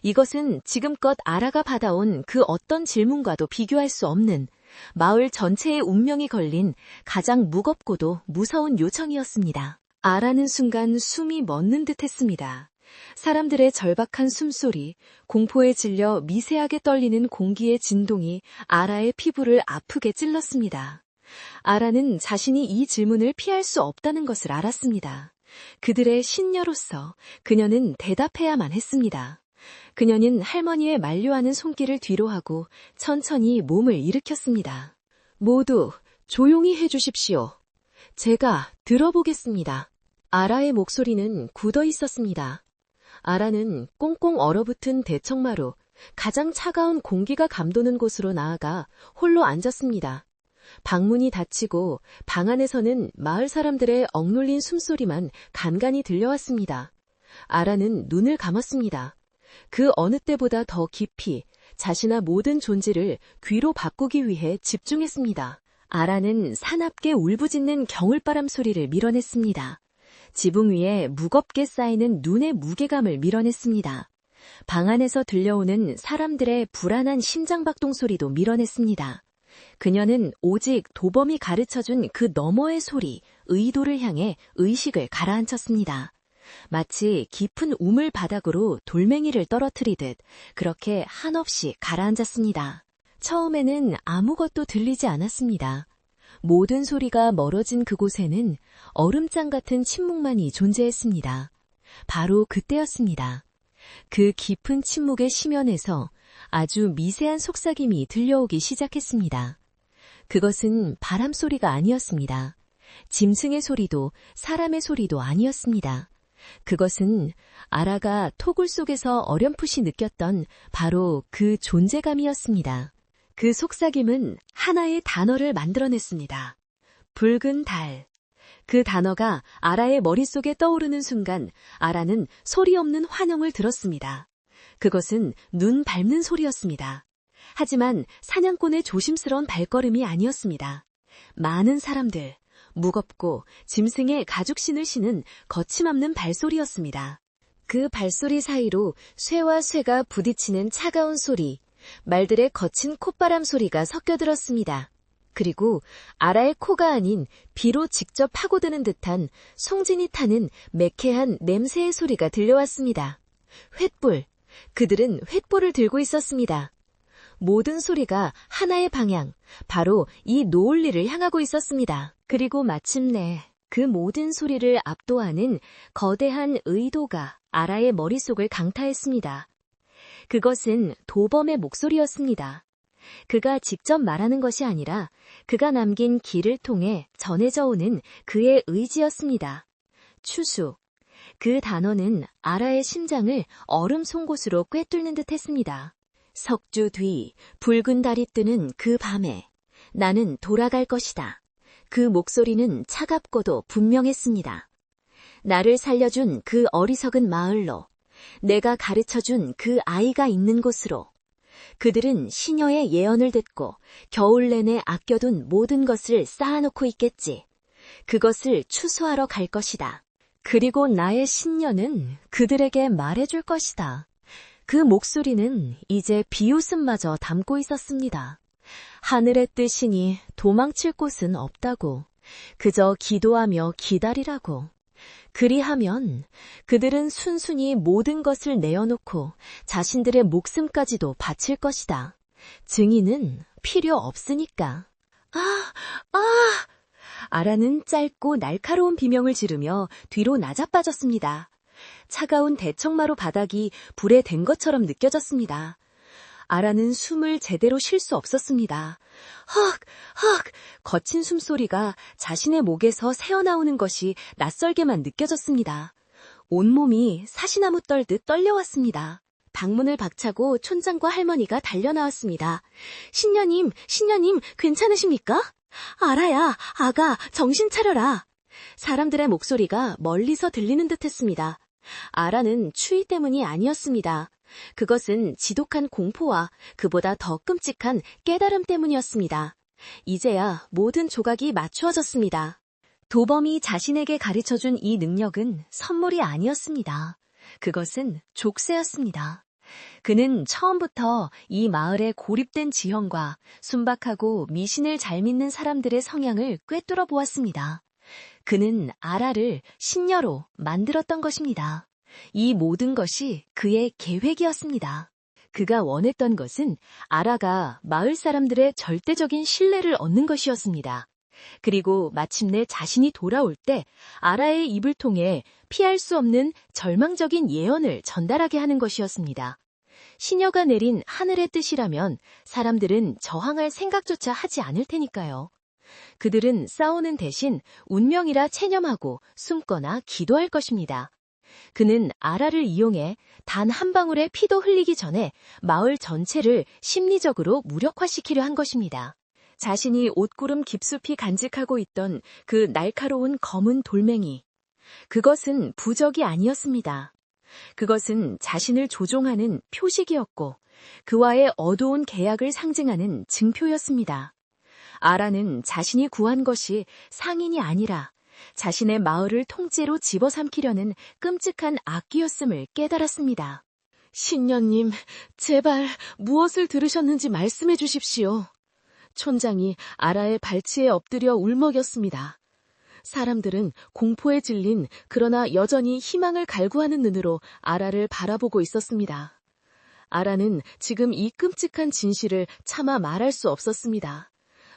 이것은 지금껏 아라가 받아온 그 어떤 질문과도 비교할 수 없는 마을 전체의 운명이 걸린 가장 무겁고도 무서운 요청이었습니다. 아라는 순간 숨이 멎는 듯 했습니다. 사람들의 절박한 숨소리, 공포에 질려 미세하게 떨리는 공기의 진동이 아라의 피부를 아프게 찔렀습니다. 아라는 자신이 이 질문을 피할 수 없다는 것을 알았습니다. 그들의 신녀로서 그녀는 대답해야만 했습니다. 그녀는 할머니의 만류하는 손길을 뒤로 하고 천천히 몸을 일으켰습니다. 모두 조용히 해주십시오. 제가 들어보겠습니다. 아라의 목소리는 굳어 있었습니다. 아라는 꽁꽁 얼어붙은 대청마루, 가장 차가운 공기가 감도는 곳으로 나아가 홀로 앉았습니다. 방문이 닫히고 방 안에서는 마을 사람들의 억눌린 숨소리만 간간히 들려왔습니다. 아라는 눈을 감았습니다. 그 어느 때보다 더 깊이 자신의 모든 존재를 귀로 바꾸기 위해 집중했습니다. 아라는 사납게 울부짖는 겨울바람 소리를 밀어냈습니다. 지붕 위에 무겁게 쌓이는 눈의 무게감을 밀어냈습니다. 방 안에서 들려오는 사람들의 불안한 심장박동 소리도 밀어냈습니다. 그녀는 오직 도범이 가르쳐준 그 너머의 소리, 의도를 향해 의식을 가라앉혔습니다. 마치 깊은 우물 바닥으로 돌멩이를 떨어뜨리듯 그렇게 한없이 가라앉았습니다. 처음에는 아무것도 들리지 않았습니다. 모든 소리가 멀어진 그곳에는 얼음장 같은 침묵만이 존재했습니다. 바로 그때였습니다. 그 깊은 침묵의 심연에서 아주 미세한 속삭임이 들려오기 시작했습니다. 그것은 바람 소리가 아니었습니다. 짐승의 소리도 사람의 소리도 아니었습니다. 그것은 아라가 토굴 속에서 어렴풋이 느꼈던 바로 그 존재감이었습니다. 그 속삭임은 하나의 단어를 만들어냈습니다. 붉은 달. 그 단어가 아라의 머릿속에 떠오르는 순간 아라는 소리 없는 환영을 들었습니다. 그것은 눈 밟는 소리였습니다. 하지만 사냥꾼의 조심스러운 발걸음이 아니었습니다. 많은 사람들, 무겁고 짐승의 가죽신을 신은 거침없는 발소리였습니다. 그 발소리 사이로 쇠와 쇠가 부딪히는 차가운 소리, 말들의 거친 콧바람 소리가 섞여들었습니다. 그리고 아라의 코가 아닌 비로 직접 파고드는 듯한 송진이 타는 매캐한 냄새의 소리가 들려왔습니다. 횃불, 그들은 횃불을 들고 있었습니다. 모든 소리가 하나의 방향, 바로 이 노을리를 향하고 있었습니다. 그리고 마침내 그 모든 소리를 압도하는 거대한 의도가 아라의 머릿속을 강타했습니다. 그것은 도범의 목소리였습니다. 그가 직접 말하는 것이 아니라 그가 남긴 길을 통해 전해져 오는 그의 의지였습니다. 추수. 그 단어는 아라의 심장을 얼음 송곳으로 꿰뚫는 듯 했습니다. 석주 뒤 붉은 달이 뜨는 그 밤에 나는 돌아갈 것이다. 그 목소리는 차갑고도 분명했습니다. 나를 살려준 그 어리석은 마을로, 내가 가르쳐준 그 아이가 있는 곳으로. 그들은 시녀의 예언을 듣고 겨울 내내 아껴둔 모든 것을 쌓아놓고 있겠지. 그것을 추수하러 갈 것이다. 그리고 나의 신녀는 그들에게 말해줄 것이다. 그 목소리는 이제 비웃음마저 담고 있었습니다. 하늘의 뜻이니 도망칠 곳은 없다고. 그저 기도하며 기다리라고. 그리하면 그들은 순순히 모든 것을 내어놓고 자신들의 목숨까지도 바칠 것이다. 증인은 필요 없으니까. 아라는 짧고 날카로운 비명을 지르며 뒤로 나자빠졌습니다. 차가운 대청마루 바닥이 불에 댄 것처럼 느껴졌습니다. 아라는 숨을 제대로 쉴 수 없었습니다. 헉, 거친 숨소리가 자신의 목에서 새어나오는 것이 낯설게만 느껴졌습니다. 온몸이 사시나무 떨듯 떨려왔습니다. 방문을 박차고 촌장과 할머니가 달려나왔습니다. 신녀님, 괜찮으십니까? 아라야, 아가, 정신 차려라. 사람들의 목소리가 멀리서 들리는 듯했습니다. 아라는 추위 때문이 아니었습니다. 그것은 지독한 공포와 그보다 더 끔찍한 깨달음 때문이었습니다. 이제야 모든 조각이 맞추어졌습니다. 도범이 자신에게 가르쳐준 이 능력은 선물이 아니었습니다. 그것은 족쇄였습니다. 그는 처음부터 이 마을의 고립된 지형과 순박하고 미신을 잘 믿는 사람들의 성향을 꿰뚫어 보았습니다. 그는 아라를 신녀로 만들었던 것입니다. 이 모든 것이 그의 계획이었습니다. 그가 원했던 것은 아라가 마을 사람들의 절대적인 신뢰를 얻는 것이었습니다. 그리고 마침내 자신이 돌아올 때 아라의 입을 통해 피할 수 없는 절망적인 예언을 전달하게 하는 것이었습니다. 시녀가 내린 하늘의 뜻이라면 사람들은 저항할 생각조차 하지 않을 테니까요. 그들은 싸우는 대신 운명이라 체념하고 숨거나 기도할 것입니다. 그는 아라를 이용해 단 한 방울의 피도 흘리기 전에 마을 전체를 심리적으로 무력화시키려 한 것입니다. 자신이 옷구름 깊숙이 간직하고 있던 그 날카로운 검은 돌멩이. 그것은 부적이 아니었습니다. 그것은 자신을 조종하는 표식이었고 그와의 어두운 계약을 상징하는 증표였습니다. 아라는 자신이 구한 것이 상인이 아니라 자신의 마을을 통째로 집어삼키려는 끔찍한 악기였음을 깨달았습니다. 신녀님, 제발 무엇을 들으셨는지 말씀해 주십시오. 촌장이 아라의 발치에 엎드려 울먹였습니다. 사람들은 공포에 질린 그러나 여전히 희망을 갈구하는 눈으로 아라를 바라보고 있었습니다. 아라는 지금 이 끔찍한 진실을 차마 말할 수 없었습니다.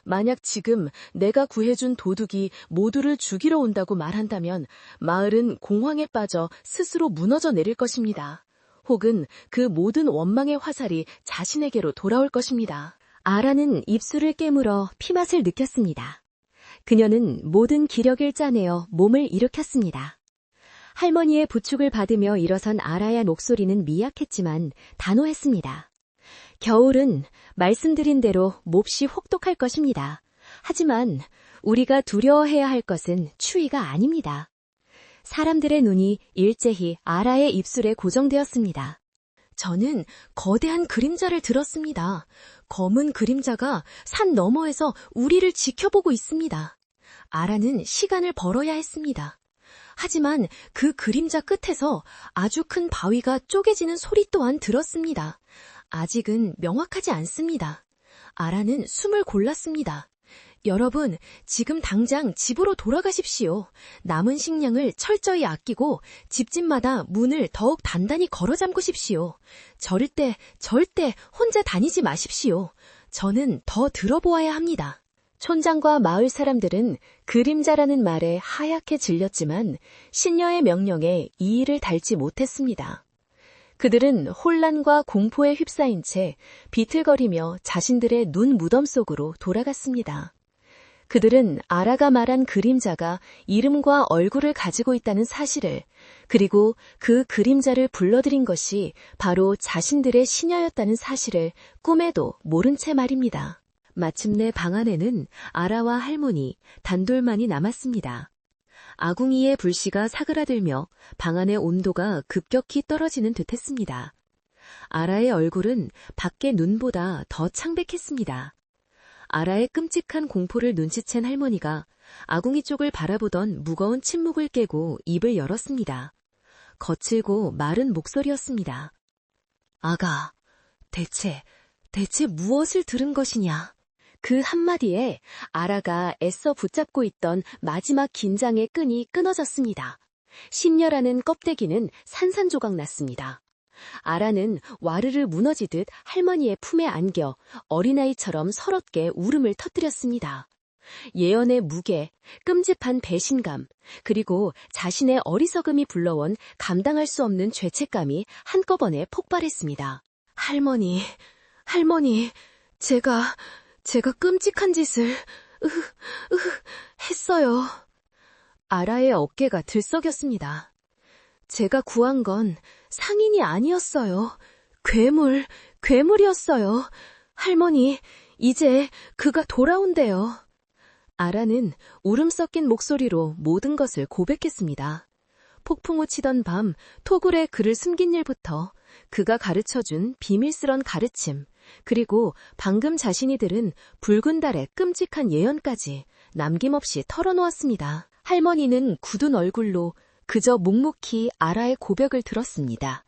만약 지금 내가 구해준 도둑이 모두를 죽이러 온다고 말한다면 마을은 공황에 빠져 스스로 무너져 내릴 것입니다. 혹은 그 모든 원망의 화살이 자신에게로 돌아올 것입니다. 아라는 입술을 깨물어 피맛을 느꼈습니다. 그녀는 모든 기력을 짜내어 몸을 일으켰습니다. 할머니의 부축을 받으며 일어선 아라의 목소리는 미약했지만 단호했습니다. 겨울은 말씀드린 대로 몹시 혹독할 것입니다. 하지만 우리가 두려워해야 할 것은 추위가 아닙니다. 사람들의 눈이 일제히 아라의 입술에 고정되었습니다. 저는 거대한 그림자를 들었습니다. 검은 그림자가 산 너머에서 우리를 지켜보고 있습니다. 아라는 시간을 벌어야 했습니다. 하지만 그 그림자 끝에서 아주 큰 바위가 쪼개지는 소리 또한 들었습니다. 아직은 명확하지 않습니다. 아라는 숨을 골랐습니다. 여러분, 지금 당장 집으로 돌아가십시오. 남은 식량을 철저히 아끼고 집집마다 문을 더욱 단단히 걸어 잠그십시오. 절대 혼자 다니지 마십시오. 저는 더 들어보아야 합니다. 촌장과 마을 사람들은 그림자라는 말에 하얗게 질렸지만 신녀의 명령에 이의를 달지 못했습니다. 그들은 혼란과 공포에 휩싸인 채 비틀거리며 자신들의 눈 무덤 속으로 돌아갔습니다. 그들은 아라가 말한 그림자가 이름과 얼굴을 가지고 있다는 사실을, 그리고 그 그림자를 불러들인 것이 바로 자신들의 시녀였다는 사실을 꿈에도 모른 채 말입니다. 마침내 방 안에는 아라와 할머니, 단둘만이 남았습니다. 아궁이의 불씨가 사그라들며 방 안의 온도가 급격히 떨어지는 듯했습니다. 아라의 얼굴은 밖의 눈보다 더 창백했습니다. 아라의 끔찍한 공포를 눈치챈 할머니가 아궁이 쪽을 바라보던 무거운 침묵을 깨고 입을 열었습니다. 거칠고 마른 목소리였습니다. 아가, 대체 무엇을 들은 것이냐? 그 한마디에 아라가 애써 붙잡고 있던 마지막 긴장의 끈이 끊어졌습니다. 신녀라는 껍데기는 산산조각 났습니다. 아라는 와르르 무너지듯 할머니의 품에 안겨 어린아이처럼 서럽게 울음을 터뜨렸습니다. 예언의 무게, 끔찍한 배신감, 그리고 자신의 어리석음이 불러온 감당할 수 없는 죄책감이 한꺼번에 폭발했습니다. 할머니, 제가 끔찍한 짓을 했어요. 아라의 어깨가 들썩였습니다. 제가 구한 건 상인이 아니었어요. 괴물이었어요. 할머니, 이제 그가 돌아온대요. 아라는 울음 섞인 목소리로 모든 것을 고백했습니다. 폭풍우 치던 밤 토굴에 그를 숨긴 일부터 그가 가르쳐준 비밀스런 가르침, 그리고 방금 자신이 들은 붉은 달의 끔찍한 예언까지 남김없이 털어놓았습니다. 할머니는 굳은 얼굴로 그저 묵묵히 아라의 고백을 들었습니다.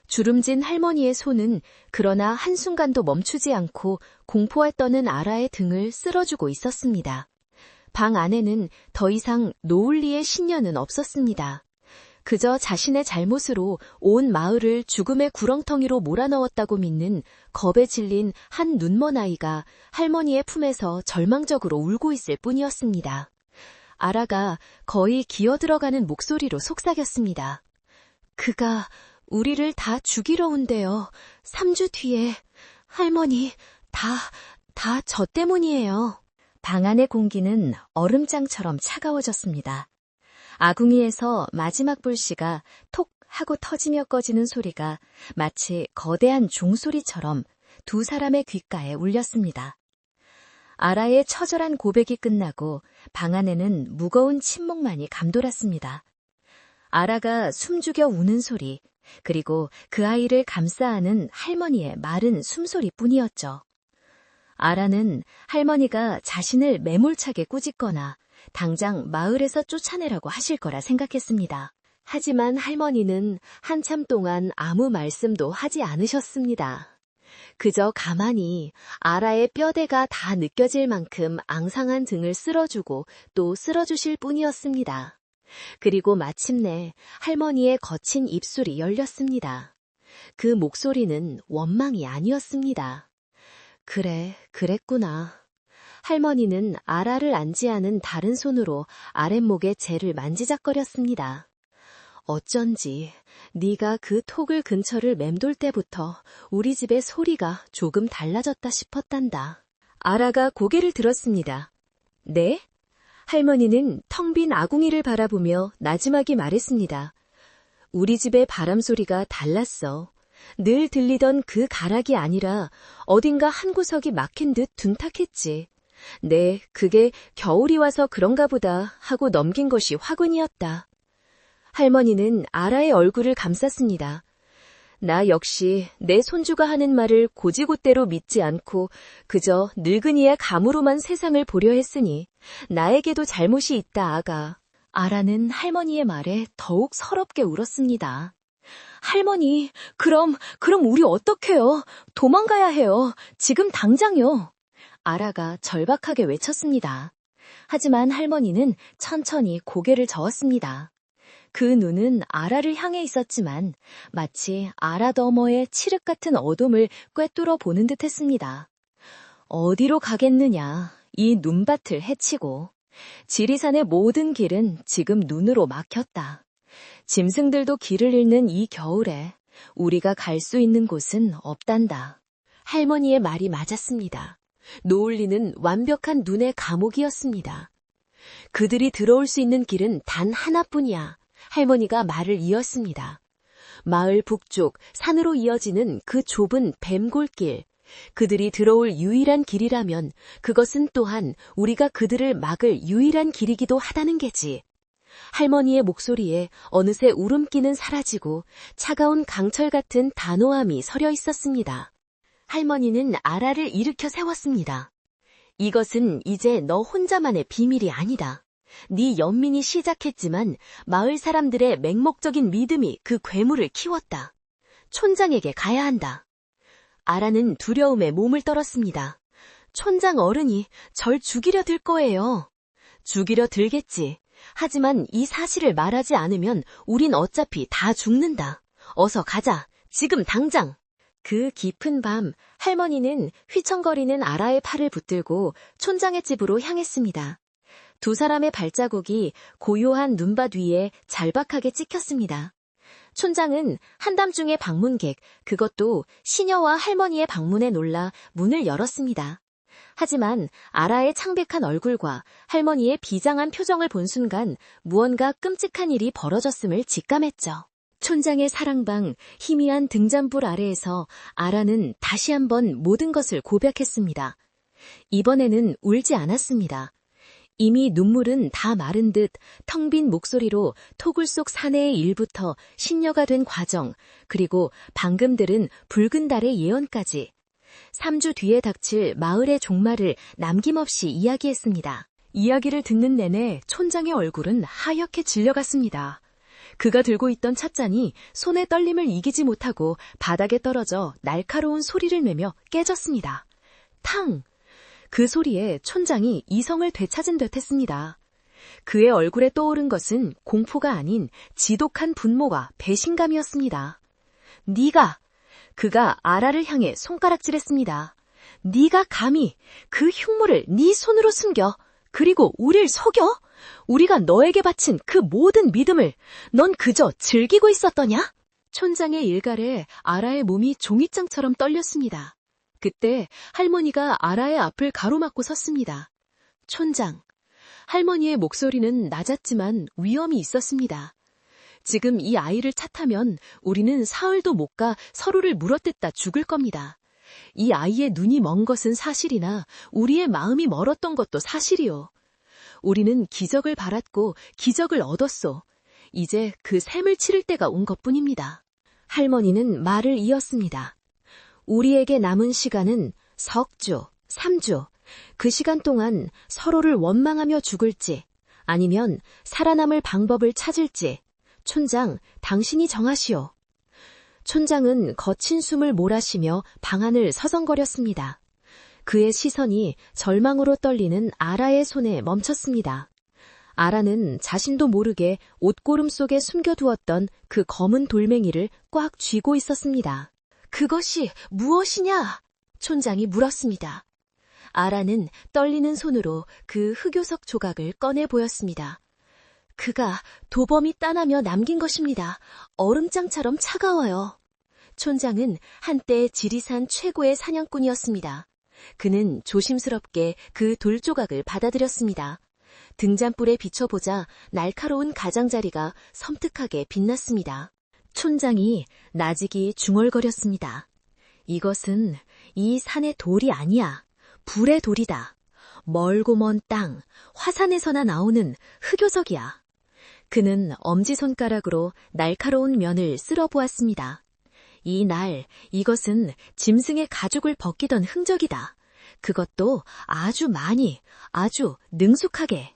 주름진 할머니의 손은 그러나 한순간도 멈추지 않고 공포에 떠는 아라의 등을 쓸어주고 있었습니다. 방 안에는 더 이상 노을리의 신녀는 없었습니다. 그저 자신의 잘못으로 온 마을을 죽음의 구렁텅이로 몰아넣었다고 믿는 겁에 질린 한 눈먼 아이가 할머니의 품에서 절망적으로 울고 있을 뿐이었습니다. 아라가 거의 기어들어가는 목소리로 속삭였습니다. 그가 우리를 다 죽이러 온대요. 3주 뒤에. 할머니, 다 저 때문이에요. 방 안의 공기는 얼음장처럼 차가워졌습니다. 아궁이에서 마지막 불씨가 톡 하고 터지며 꺼지는 소리가 마치 거대한 종소리처럼 두 사람의 귓가에 울렸습니다. 아라의 처절한 고백이 끝나고 방 안에는 무거운 침묵만이 감돌았습니다. 아라가 숨죽여 우는 소리, 그리고 그 아이를 감싸안은 할머니의 마른 숨소리뿐이었죠. 아라는 할머니가 자신을 매몰차게 꾸짖거나 당장 마을에서 쫓아내라고 하실 거라 생각했습니다. 하지만 할머니는 한참 동안 아무 말씀도 하지 않으셨습니다. 그저 가만히 아라의 뼈대가 다 느껴질 만큼 앙상한 등을 쓸어주고 또 쓸어주실 뿐이었습니다. 그리고 마침내 할머니의 거친 입술이 열렸습니다. 그 목소리는 원망이 아니었습니다. 그래, 그랬구나. 할머니는 아라를 안지하는 다른 손으로 아랫목의 재를 만지작거렸습니다. 어쩐지 네가 그 토굴 근처를 맴돌 때부터 우리 집의 소리가 조금 달라졌다 싶었단다. 아라가 고개를 들었습니다. 네? 할머니는 텅 빈 아궁이를 바라보며 나지막이 말했습니다. 우리 집의 바람소리가 달랐어. 늘 들리던 그 가락이 아니라 어딘가 한 구석이 막힌 듯 둔탁했지. 네, 그게 겨울이 와서 그런가 보다 하고 넘긴 것이 화근이었다. 할머니는 아라의 얼굴을 감쌌습니다. 나 역시 내 손주가 하는 말을 고지고대로 믿지 않고 그저 늙은이의 감으로만 세상을 보려 했으니 나에게도 잘못이 있다, 아가. 아라는 할머니의 말에 더욱 서럽게 울었습니다. 할머니, 그럼 우리 어떡해요? 도망가야 해요. 지금 당장요. 아라가 절박하게 외쳤습니다. 하지만 할머니는 천천히 고개를 저었습니다. 그 눈은 아라를 향해 있었지만 마치 아라 너머의 칠흑 같은 어둠을 꿰뚫어 보는 듯 했습니다. 어디로 가겠느냐, 이 눈밭을 헤치고. 지리산의 모든 길은 지금 눈으로 막혔다. 짐승들도 길을 잃는 이 겨울에 우리가 갈 수 있는 곳은 없단다. 할머니의 말이 맞았습니다. 노을리는 완벽한 눈의 감옥이었습니다. 그들이 들어올 수 있는 길은 단 하나뿐이야. 할머니가 말을 이었습니다. 마을 북쪽 산으로 이어지는 그 좁은 뱀골길. 그들이 들어올 유일한 길이라면 그것은 또한 우리가 그들을 막을 유일한 길이기도 하다는 게지. 할머니의 목소리에 어느새 울음기는 사라지고 차가운 강철 같은 단호함이 서려 있었습니다. 할머니는 아라를 일으켜 세웠습니다. 이것은 이제 너 혼자만의 비밀이 아니다. 네 연민이 시작했지만 마을 사람들의 맹목적인 믿음이 그 괴물을 키웠다. 촌장에게 가야 한다. 아라는 두려움에 몸을 떨었습니다. 촌장 어른이 절 죽이려 들 거예요. 죽이려 들겠지. 하지만 이 사실을 말하지 않으면 우린 어차피 다 죽는다. 어서 가자. 지금 당장. 그 깊은 밤 할머니는 휘청거리는 아라의 팔을 붙들고 촌장의 집으로 향했습니다. 두 사람의 발자국이 고요한 눈밭 위에 잘박하게 찍혔습니다. 촌장은 한밤중에 방문객, 그것도 시녀와 할머니의 방문에 놀라 문을 열었습니다. 하지만 아라의 창백한 얼굴과 할머니의 비장한 표정을 본 순간 무언가 끔찍한 일이 벌어졌음을 직감했죠. 촌장의 사랑방 희미한 등잔불 아래에서 아라는 다시 한번 모든 것을 고백했습니다. 이번에는 울지 않았습니다. 이미 눈물은 다 마른 듯 텅 빈 목소리로 토굴 속 사내의 일부터 신녀가 된 과정, 그리고 방금 들은 붉은 달의 예언까지 3주 뒤에 닥칠 마을의 종말을 남김없이 이야기했습니다. 이야기를 듣는 내내 촌장의 얼굴은 하얗게 질려갔습니다. 그가 들고 있던 찻잔이 손의 떨림을 이기지 못하고 바닥에 떨어져 날카로운 소리를 내며 깨졌습니다. 탕! 그 소리에 촌장이 이성을 되찾은 듯 했습니다. 그의 얼굴에 떠오른 것은 공포가 아닌 지독한 분노와 배신감이었습니다. 그가 아라를 향해 손가락질했습니다. 네가 감히 그 흉물을 네 손으로 숨겨 그리고 우릴 속여? 우리가 너에게 바친 그 모든 믿음을 넌 그저 즐기고 있었더냐? 촌장의 일갈에 아라의 몸이 종잇장처럼 떨렸습니다. 그때 할머니가 아라의 앞을 가로막고 섰습니다. 촌장, 할머니의 목소리는 낮았지만 위험이 있었습니다. 지금 이 아이를 차 타면 우리는 사흘도 못 가 서로를 물어뜯다 죽을 겁니다. 이 아이의 눈이 먼 것은 사실이나 우리의 마음이 멀었던 것도 사실이요. 우리는 기적을 바랐고 기적을 얻었소. 이제 그 셈을 치를 때가 온 것뿐입니다. 할머니는 말을 이었습니다. 우리에게 남은 시간은 석주, 3주. 그 시간 동안 서로를 원망하며 죽을지 아니면 살아남을 방법을 찾을지 촌장, 당신이 정하시오. 촌장은 거친 숨을 몰아쉬며 방안을 서성거렸습니다. 그의 시선이 절망으로 떨리는 아라의 손에 멈췄습니다. 아라는 자신도 모르게 옷고름 속에 숨겨두었던 그 검은 돌멩이를 꽉 쥐고 있었습니다. 그것이 무엇이냐? 촌장이 물었습니다. 아라는 떨리는 손으로 그 흑요석 조각을 꺼내 보였습니다. 그가 도범이 따나며 남긴 것입니다. 얼음장처럼 차가워요. 촌장은 한때 지리산 최고의 사냥꾼이었습니다. 그는 조심스럽게 그 돌조각을 받아들였습니다. 등잔불에 비춰보자 날카로운 가장자리가 섬뜩하게 빛났습니다. 촌장이 나직이 중얼거렸습니다. 이것은 이 산의 돌이 아니야. 불의 돌이다. 멀고 먼 땅, 화산에서나 나오는 흑요석이야. 그는 엄지손가락으로 날카로운 면을 쓸어보았습니다. 이것은 짐승의 가죽을 벗기던 흔적이다. 그것도 아주 많이, 아주 능숙하게.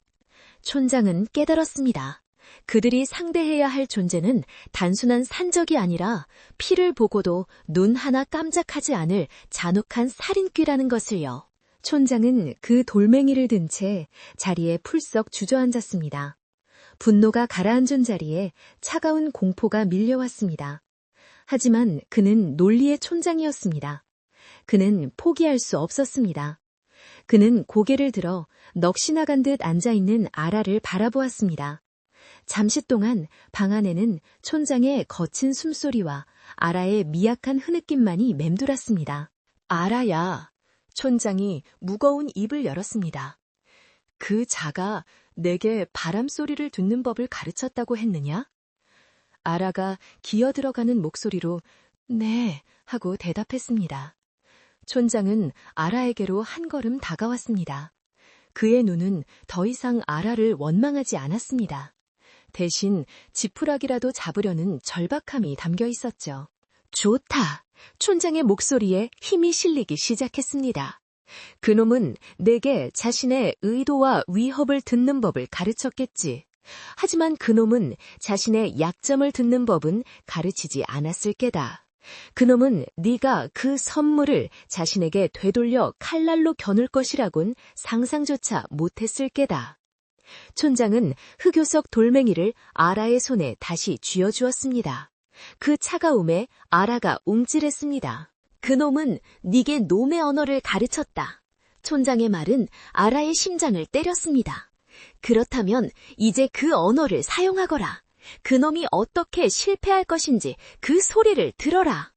촌장은 깨달았습니다. 그들이 상대해야 할 존재는 단순한 산적이 아니라 피를 보고도 눈 하나 깜짝하지 않을 잔혹한 살인귀라는 것을요. 촌장은 그 돌멩이를 든 채 자리에 풀썩 주저앉았습니다. 분노가 가라앉은 자리에 차가운 공포가 밀려왔습니다. 하지만 그는 논리의 촌장이었습니다. 그는 포기할 수 없었습니다. 그는 고개를 들어 넋이 나간 듯 앉아있는 아라를 바라보았습니다. 잠시 동안 방 안에는 촌장의 거친 숨소리와 아라의 미약한 흐느낌만이 맴돌았습니다. 아라야, 촌장이 무거운 입을 열었습니다. 그 자가 내게 바람소리를 듣는 법을 가르쳤다고 했느냐? 아라가 기어들어가는 목소리로 네 하고 대답했습니다. 촌장은 아라에게로 한 걸음 다가왔습니다. 그의 눈은 더 이상 아라를 원망하지 않았습니다. 대신 지푸라기라도 잡으려는 절박함이 담겨 있었죠. 좋다. 촌장의 목소리에 힘이 실리기 시작했습니다. 그놈은 내게 자신의 의도와 위협을 듣는 법을 가르쳤겠지. 하지만 그놈은 자신의 약점을 듣는 법은 가르치지 않았을 게다. 그놈은 네가 그 선물을 자신에게 되돌려 칼날로 겨눌 것이라곤 상상조차 못했을 게다. 촌장은 흑요석 돌멩이를 아라의 손에 다시 쥐어주었습니다. 그 차가움에 아라가 움찔했습니다. 그놈은 네게 놈의 언어를 가르쳤다. 촌장의 말은 아라의 심장을 때렸습니다. 그렇다면 이제 그 언어를 사용하거라. 그놈이 어떻게 실패할 것인지 그 소리를 들어라.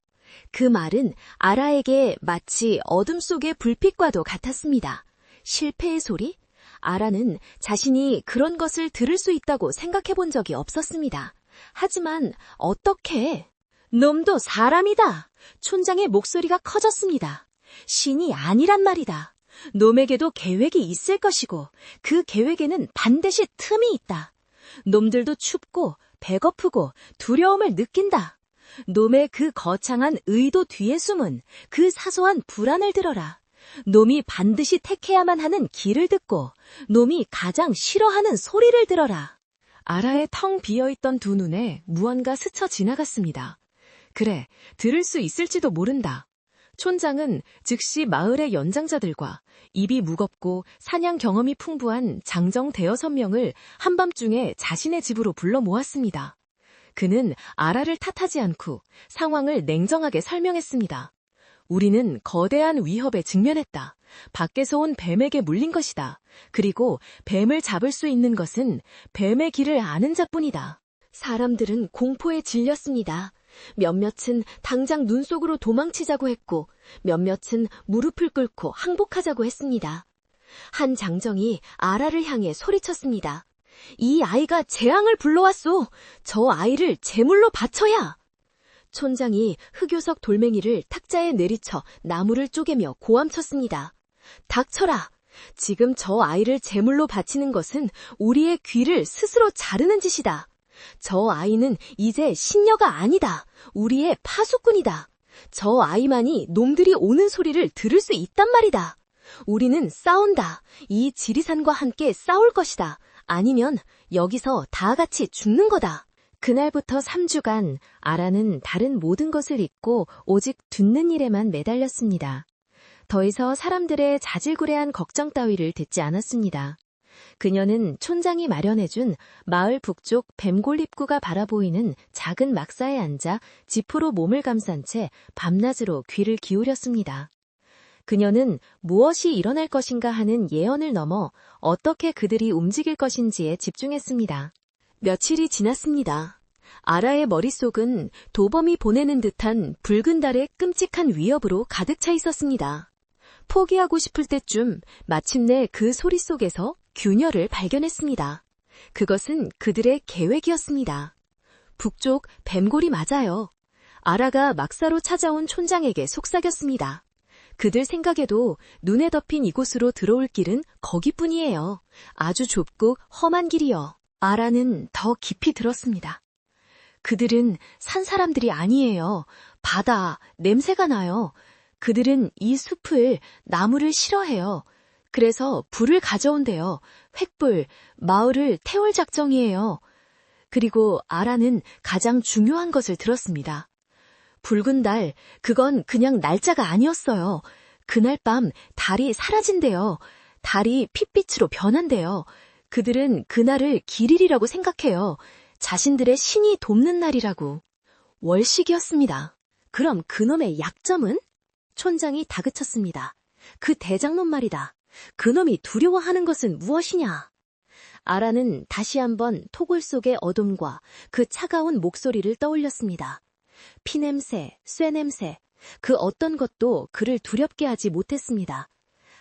그 말은 아라에게 마치 어둠 속의 불빛과도 같았습니다. 실패의 소리? 아라는 자신이 그런 것을 들을 수 있다고 생각해 본 적이 없었습니다. 하지만 어떻게? 놈도 사람이다. 촌장의 목소리가 커졌습니다. 신이 아니란 말이다. 놈에게도 계획이 있을 것이고 그 계획에는 반드시 틈이 있다. 놈들도 춥고 배고프고 두려움을 느낀다. 놈의 그 거창한 의도 뒤에 숨은 그 사소한 불안을 들어라. 놈이 반드시 택해야만 하는 길을 듣고 놈이 가장 싫어하는 소리를 들어라. 아라의 텅 비어있던 두 눈에 무언가 스쳐 지나갔습니다. 그래, 들을 수 있을지도 모른다. 촌장은 즉시 마을의 연장자들과 입이 무겁고 사냥 경험이 풍부한 장정 대여섯 명을 한밤중에 자신의 집으로 불러 모았습니다. 그는 아라를 탓하지 않고 상황을 냉정하게 설명했습니다. 우리는 거대한 위협에 직면했다. 밖에서 온 뱀에게 물린 것이다. 그리고 뱀을 잡을 수 있는 것은 뱀의 길을 아는 자뿐이다. 사람들은 공포에 질렸습니다. 몇몇은 당장 눈 속으로 도망치자고 했고 몇몇은 무릎을 꿇고 항복하자고 했습니다. 한 장정이 아라를 향해 소리쳤습니다. 이 아이가 재앙을 불러왔소. 저 아이를 제물로 바쳐야. 촌장이 흑요석 돌멩이를 탁자에 내리쳐 나무를 쪼개며 고함쳤습니다. 닥쳐라. 지금 저 아이를 제물로 바치는 것은 우리의 귀를 스스로 자르는 짓이다. 저 아이는 이제 신녀가 아니다. 우리의 파수꾼이다. 저 아이만이 놈들이 오는 소리를 들을 수 있단 말이다. 우리는 싸운다. 이 지리산과 함께 싸울 것이다. 아니면 여기서 다 같이 죽는 거다. 그날부터 3주간 아라는 다른 모든 것을 잊고 오직 듣는 일에만 매달렸습니다. 더 이상 사람들의 자질구레한 걱정 따위를 듣지 않았습니다. 그녀는 촌장이 마련해준 마을 북쪽 뱀골 입구가 바라보이는 작은 막사에 앉아 지푸로 몸을 감싼 채 밤낮으로 귀를 기울였습니다. 그녀는 무엇이 일어날 것인가 하는 예언을 넘어 어떻게 그들이 움직일 것인지에 집중했습니다. 며칠이 지났습니다. 아라의 머릿속은 도범이 보내는 듯한 붉은 달의 끔찍한 위협으로 가득 차 있었습니다. 포기하고 싶을 때쯤 마침내 그 소리 속에서 균열을 발견했습니다. 그것은 그들의 계획이었습니다. 북쪽 뱀골이 맞아요. 아라가 막사로 찾아온 촌장에게 속삭였습니다. 그들 생각에도 눈에 덮인 이곳으로 들어올 길은 거기뿐이에요. 아주 좁고 험한 길이요. 아라는 더 깊이 들었습니다. 그들은 산 사람들이 아니에요. 바다, 냄새가 나요. 그들은 이 숲을, 나무를 싫어해요. 그래서 불을 가져온대요. 횃불, 마을을 태울 작정이에요. 그리고 아라는 가장 중요한 것을 들었습니다. 붉은 달, 그건 그냥 날짜가 아니었어요. 그날 밤 달이 사라진대요. 달이 핏빛으로 변한대요. 그들은 그날을 길일이라고 생각해요. 자신들의 신이 돕는 날이라고. 월식이었습니다. 그럼 그놈의 약점은? 촌장이 다그쳤습니다. 그 대장놈 말이다. 그놈이 두려워하는 것은 무엇이냐? 아라는 다시 한번 토굴 속의 어둠과 그 차가운 목소리를 떠올렸습니다. 피냄새, 쇠냄새, 그 어떤 것도 그를 두렵게 하지 못했습니다.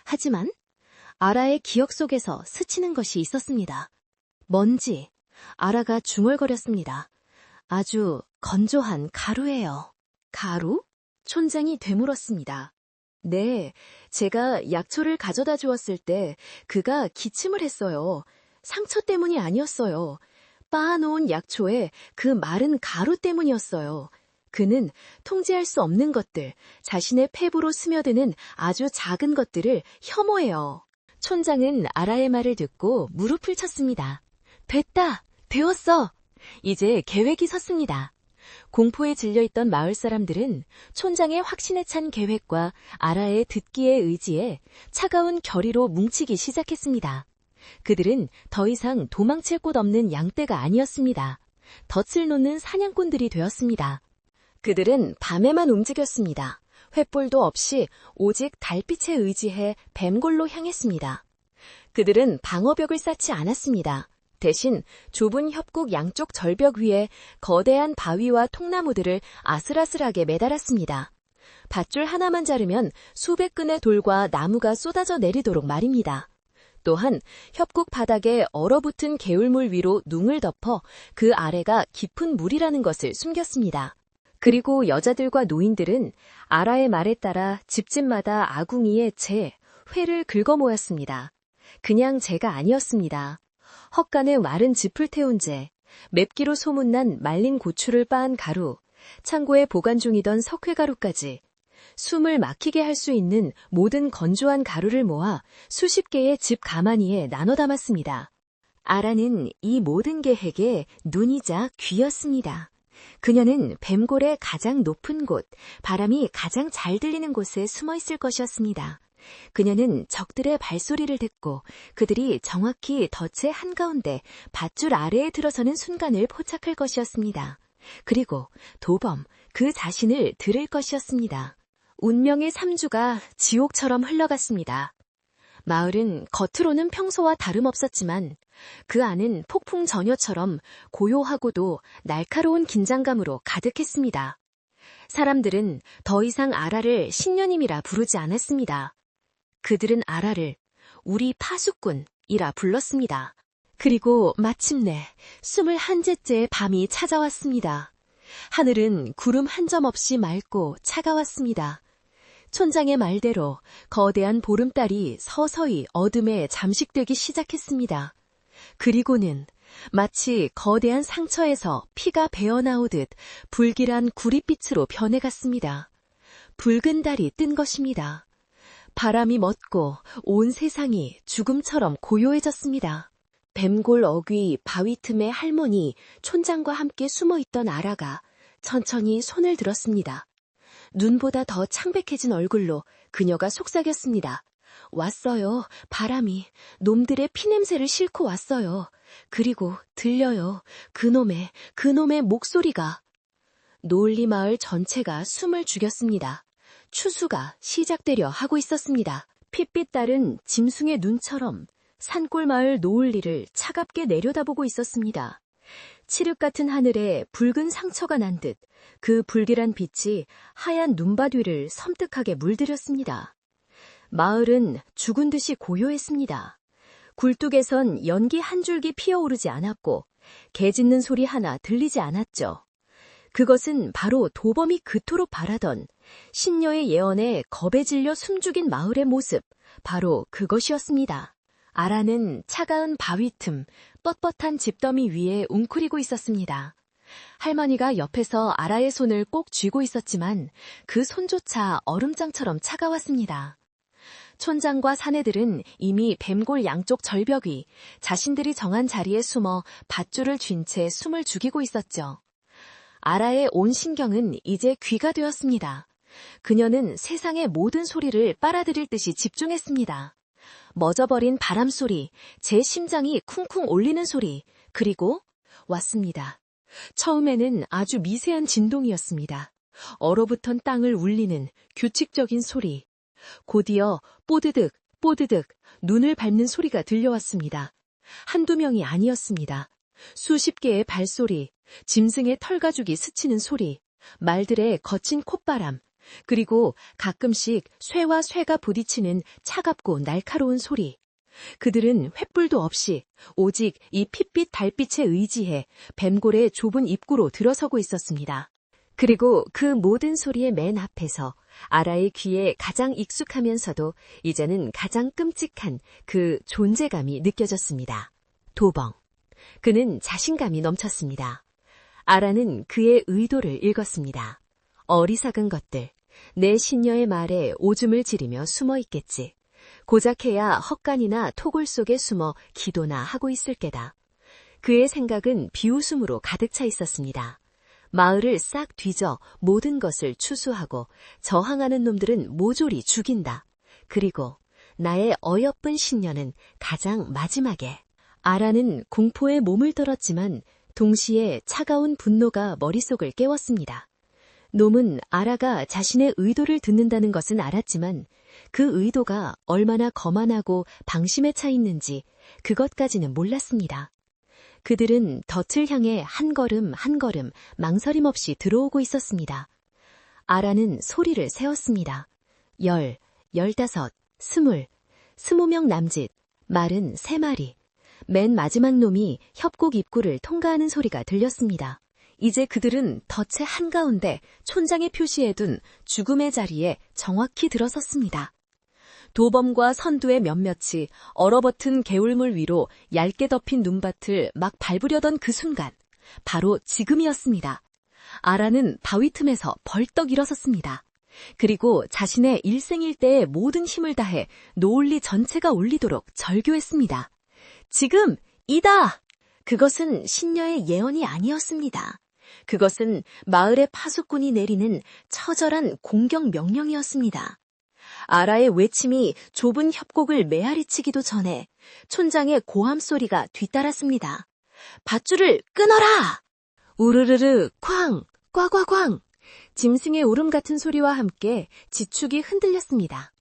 하지만 아라의 기억 속에서 스치는 것이 있었습니다. 먼지. 아라가 중얼거렸습니다. 아주 건조한 가루예요. 가루? 촌장이 되물었습니다. 네, 제가 약초를 가져다 주었을 때 그가 기침을 했어요. 상처 때문이 아니었어요. 빻아놓은 약초에 그 마른 가루 때문이었어요. 그는 통제할 수 없는 것들, 자신의 폐부로 스며드는 아주 작은 것들을 혐오해요. 촌장은 아라의 말을 듣고 무릎을 쳤습니다. 됐다! 되었어! 이제 계획이 섰습니다. 공포에 질려있던 마을 사람들은 촌장의 확신에 찬 계획과 아라의 듣기에 의지에 차가운 결의로 뭉치기 시작했습니다. 그들은 더 이상 도망칠 곳 없는 양떼가 아니었습니다. 덫을 놓는 사냥꾼들이 되었습니다. 그들은 밤에만 움직였습니다. 횃불도 없이 오직 달빛에 의지해 뱀골로 향했습니다. 그들은 방어벽을 쌓지 않았습니다. 대신 좁은 협곡 양쪽 절벽 위에 거대한 바위와 통나무들을 아슬아슬하게 매달았습니다. 밧줄 하나만 자르면 수백 근의 돌과 나무가 쏟아져 내리도록 말입니다. 또한 협곡 바닥에 얼어붙은 개울물 위로 눅을 덮어 그 아래가 깊은 물이라는 것을 숨겼습니다. 그리고 여자들과 노인들은 아라의 말에 따라 집집마다 아궁이에 재, 회를 긁어 모았습니다. 그냥 재가 아니었습니다. 헛간에 마른 짚을 태운 재, 맵기로 소문난 말린 고추를 빻은 가루, 창고에 보관 중이던 석회가루까지 숨을 막히게 할 수 있는 모든 건조한 가루를 모아 수십 개의 집 가마니에 나눠 담았습니다. 아라는 이 모든 계획에 눈이자 귀였습니다. 그녀는 뱀골의 가장 높은 곳, 바람이 가장 잘 들리는 곳에 숨어 있을 것이었습니다. 그녀는 적들의 발소리를 듣고 그들이 정확히 덫의 한가운데 밧줄 아래에 들어서는 순간을 포착할 것이었습니다. 그리고 도범, 그 자신을 들을 것이었습니다. 운명의 3주가 지옥처럼 흘러갔습니다. 마을은 겉으로는 평소와 다름없었지만 그 안은 폭풍 전야처럼 고요하고도 날카로운 긴장감으로 가득했습니다. 사람들은 더 이상 아라를 신녀님이라 부르지 않았습니다. 그들은 아라를 우리 파수꾼이라 불렀습니다. 그리고 마침내 21제째의 밤이 찾아왔습니다. 하늘은 구름 한 점 없이 맑고 차가웠습니다. 촌장의 말대로 거대한 보름달이 서서히 어둠에 잠식되기 시작했습니다. 그리고는 마치 거대한 상처에서 피가 배어나오듯 불길한 구릿빛으로 변해갔습니다. 붉은 달이 뜬 것입니다. 바람이 멎고 온 세상이 죽음처럼 고요해졌습니다. 뱀골 어귀 바위 틈에 할머니 촌장과 함께 숨어있던 아라가 천천히 손을 들었습니다. 눈보다 더 창백해진 얼굴로 그녀가 속삭였습니다. 왔어요. 바람이 놈들의 피냄새를 싣고 왔어요. 그리고 들려요. 그놈의 목소리가. 노을리 마을 전체가 숨을 죽였습니다. 추수가 시작되려 하고 있었습니다. 핏빛 달은 짐승의 눈처럼 산골 마을 노을리를 차갑게 내려다보고 있었습니다. 칠흑 같은 하늘에 붉은 상처가 난 듯 그 불길한 빛이 하얀 눈밭 위를 섬뜩하게 물들였습니다. 마을은 죽은 듯이 고요했습니다. 굴뚝에선 연기 한 줄기 피어오르지 않았고 개 짖는 소리 하나 들리지 않았죠. 그것은 바로 도범이 그토록 바라던 신녀의 예언에 겁에 질려 숨죽인 마을의 모습, 바로 그것이었습니다. 아라는 차가운 바위 틈, 뻣뻣한 집더미 위에 웅크리고 있었습니다. 할머니가 옆에서 아라의 손을 꼭 쥐고 있었지만 그 손조차 얼음장처럼 차가웠습니다. 촌장과 사내들은 이미 뱀골 양쪽 절벽 위 자신들이 정한 자리에 숨어 밧줄을 쥔 채 숨을 죽이고 있었죠. 아라의 온 신경은 이제 귀가 되었습니다. 그녀는 세상의 모든 소리를 빨아들일 듯이 집중했습니다. 멎어버린 바람 소리, 제 심장이 쿵쿵 울리는 소리, 그리고 왔습니다. 처음에는 아주 미세한 진동이었습니다. 얼어붙은 땅을 울리는 규칙적인 소리. 곧이어 뽀드득, 뽀드득 눈을 밟는 소리가 들려왔습니다. 한두 명이 아니었습니다. 수십 개의 발소리, 짐승의 털가죽이 스치는 소리, 말들의 거친 콧바람, 그리고 가끔씩 쇠와 쇠가 부딪히는 차갑고 날카로운 소리. 그들은 횃불도 없이 오직 이 핏빛 달빛에 의지해 뱀골의 좁은 입구로 들어서고 있었습니다. 그리고 그 모든 소리의 맨 앞에서 아라의 귀에 가장 익숙하면서도 이제는 가장 끔찍한 그 존재감이 느껴졌습니다. 도벙. 그는 자신감이 넘쳤습니다. 아라는 그의 의도를 읽었습니다. 어리석은 것들, 내 신녀의 말에 오줌을 지르며 숨어 있겠지. 고작해야 헛간이나 토굴 속에 숨어 기도나 하고 있을 게다. 그의 생각은 비웃음으로 가득 차 있었습니다. 마을을 싹 뒤져 모든 것을 추수하고 저항하는 놈들은 모조리 죽인다. 그리고 나의 어여쁜 신녀는 가장 마지막에. 아라는 공포에 몸을 떨었지만 동시에 차가운 분노가 머릿속을 깨웠습니다. 놈은 아라가 자신의 의도를 듣는다는 것은 알았지만 그 의도가 얼마나 거만하고 방심에 차 있는지 그것까지는 몰랐습니다. 그들은 덫을 향해 한 걸음 한 걸음 망설임 없이 들어오고 있었습니다. 아라는 소리를 세웠습니다. 10, 15, 20, 20명 남짓, 말은 3마리. 맨 마지막 놈이 협곡 입구를 통과하는 소리가 들렸습니다. 이제 그들은 덫의 한가운데 촌장의 표시해둔 죽음의 자리에 정확히 들어섰습니다. 도범과 선두의 몇몇이 얼어버튼 개울물 위로 얇게 덮인 눈밭을 막 밟으려던 그 순간, 바로 지금이었습니다. 아라는 바위 틈에서 벌떡 일어섰습니다. 그리고 자신의 일생일대의 모든 힘을 다해 노을리 전체가 울리도록 절규했습니다. 지금! 이다! 그것은 신녀의 예언이 아니었습니다. 그것은 마을의 파수꾼이 내리는 처절한 공격 명령이었습니다. 아라의 외침이 좁은 협곡을 메아리치기도 전에 촌장의 고함 소리가 뒤따랐습니다. 밧줄을 끊어라! 우르르르 쾅! 꽝꽝꽝! 짐승의 울음 같은 소리와 함께 지축이 흔들렸습니다.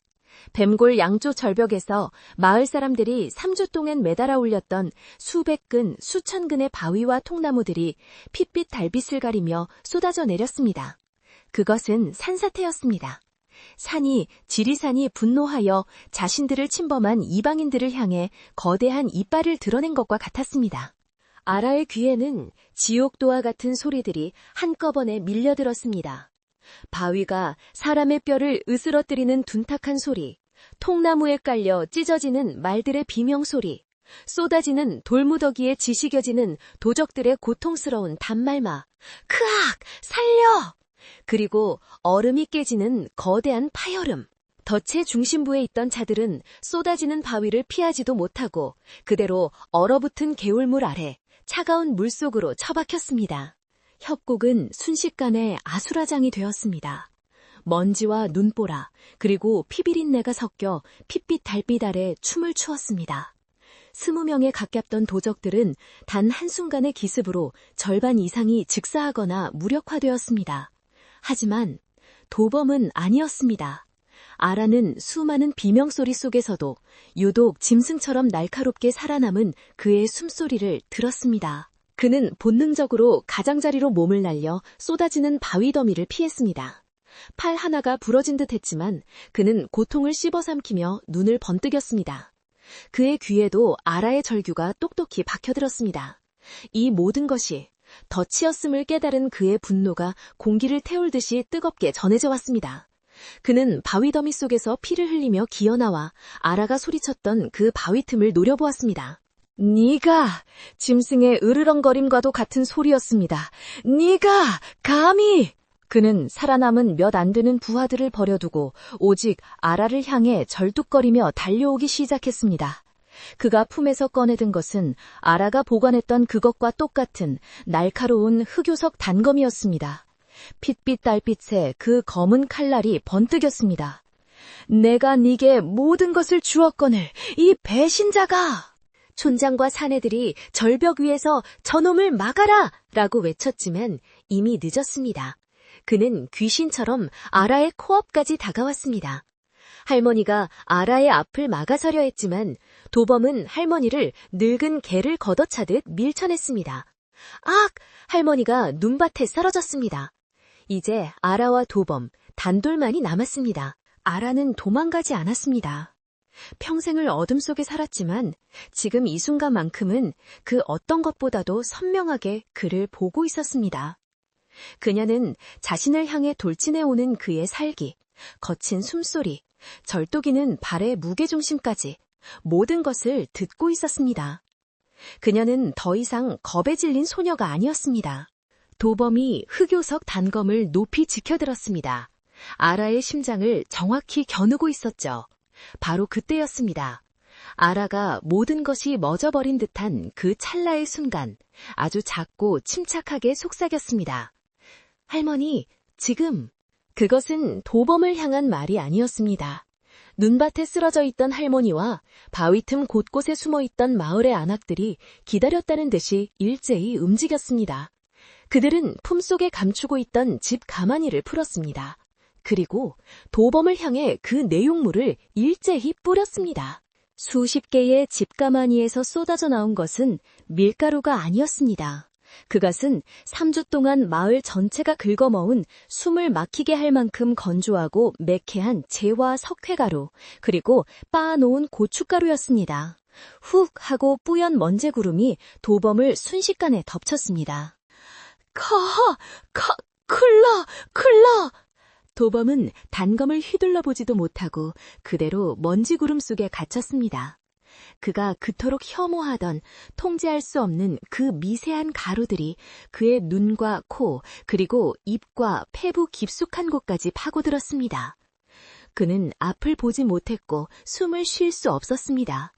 뱀골 양쪽 절벽에서 마을 사람들이 3주 동안 매달아 올렸던 수백 근, 수천 근의 바위와 통나무들이 핏빛 달빛을 가리며 쏟아져 내렸습니다. 그것은 산사태였습니다. 산이, 지리산이 분노하여 자신들을 침범한 이방인들을 향해 거대한 이빨을 드러낸 것과 같았습니다. 아라의 귀에는 지옥도와 같은 소리들이 한꺼번에 밀려들었습니다. 바위가 사람의 뼈를 으스러뜨리는 둔탁한 소리, 통나무에 깔려 찢어지는 말들의 비명소리, 쏟아지는 돌무더기에 지시겨지는 도적들의 고통스러운 단말마, 크악! 살려! 그리고 얼음이 깨지는 거대한 파열음. 덫의 중심부에 있던 자들은 쏟아지는 바위를 피하지도 못하고 그대로 얼어붙은 개울물 아래 차가운 물속으로 처박혔습니다. 협곡은 순식간에 아수라장이 되었습니다. 먼지와 눈보라 그리고 피비린내가 섞여 핏빛 달빛 아래 춤을 추었습니다. 20명에 가깝던 도적들은 단 한순간의 기습으로 절반 이상이 즉사하거나 무력화되었습니다. 하지만 도범은 아니었습니다. 아라는 수많은 비명소리 속에서도 유독 짐승처럼 날카롭게 살아남은 그의 숨소리를 들었습니다. 그는 본능적으로 가장자리로 몸을 날려 쏟아지는 바위 더미를 피했습니다. 팔 하나가 부러진 듯 했지만 그는 고통을 씹어삼키며 눈을 번뜩였습니다. 그의 귀에도 아라의 절규가 똑똑히 박혀들었습니다. 이 모든 것이 덫이었음을 깨달은 그의 분노가 공기를 태울듯이 뜨겁게 전해져 왔습니다. 그는 바위 더미 속에서 피를 흘리며 기어나와 아라가 소리쳤던 그 바위 틈을 노려보았습니다. 네가 짐승의 으르렁거림과도 같은 소리였습니다. 네가 감히! 그는 살아남은 몇 안 되는 부하들을 버려두고 오직 아라를 향해 절뚝거리며 달려오기 시작했습니다. 그가 품에서 꺼내든 것은 아라가 보관했던 그것과 똑같은 날카로운 흑요석 단검이었습니다. 핏빛 달빛에 그 검은 칼날이 번뜩였습니다. 내가 네게 모든 것을 주었거늘 이 배신자가! 촌장과 사내들이 절벽 위에서 저놈을 막아라! 라고 외쳤지만 이미 늦었습니다. 그는 귀신처럼 아라의 코앞까지 다가왔습니다. 할머니가 아라의 앞을 막아서려 했지만 도범은 할머니를 늙은 개를 걷어차듯 밀쳐냈습니다. 악! 할머니가 눈밭에 쓰러졌습니다. 이제 아라와 도범, 단둘만이 남았습니다. 아라는 도망가지 않았습니다. 평생을 어둠 속에 살았지만 지금 이 순간만큼은 그 어떤 것보다도 선명하게 그를 보고 있었습니다. 그녀는 자신을 향해 돌진해오는 그의 살기, 거친 숨소리, 절뚝이는 발의 무게중심까지 모든 것을 듣고 있었습니다. 그녀는 더 이상 겁에 질린 소녀가 아니었습니다. 도범이 흑요석 단검을 높이 지켜들었습니다. 아라의 심장을 정확히 겨누고 있었죠. 바로 그때였습니다. 아라가 모든 것이 멎어버린 듯한 그 찰나의 순간 아주 작고 침착하게 속삭였습니다. 할머니, 지금. 그것은 도범을 향한 말이 아니었습니다. 눈밭에 쓰러져 있던 할머니와 바위 틈 곳곳에 숨어있던 마을의 안악들이 기다렸다는 듯이 일제히 움직였습니다. 그들은 품속에 감추고 있던 집 가마니를 풀었습니다. 그리고 도범을 향해 그 내용물을 일제히 뿌렸습니다. 수십 개의 집 가마니에서 쏟아져 나온 것은 밀가루가 아니었습니다. 그것은 3주 동안 마을 전체가 긁어모은 숨을 막히게 할 만큼 건조하고 매캐한 재와 석회가루, 그리고 빻아놓은 고춧가루였습니다. 훅 하고 뿌연 먼지구름이 도범을 순식간에 덮쳤습니다. 클러! 도범은 단검을 휘둘러 보지도 못하고 그대로 먼지구름 속에 갇혔습니다. 그가 그토록 혐오하던 통제할 수 없는 그 미세한 가루들이 그의 눈과 코, 그리고 입과 폐부 깊숙한 곳까지 파고들었습니다. 그는 앞을 보지 못했고 숨을 쉴 수 없었습니다.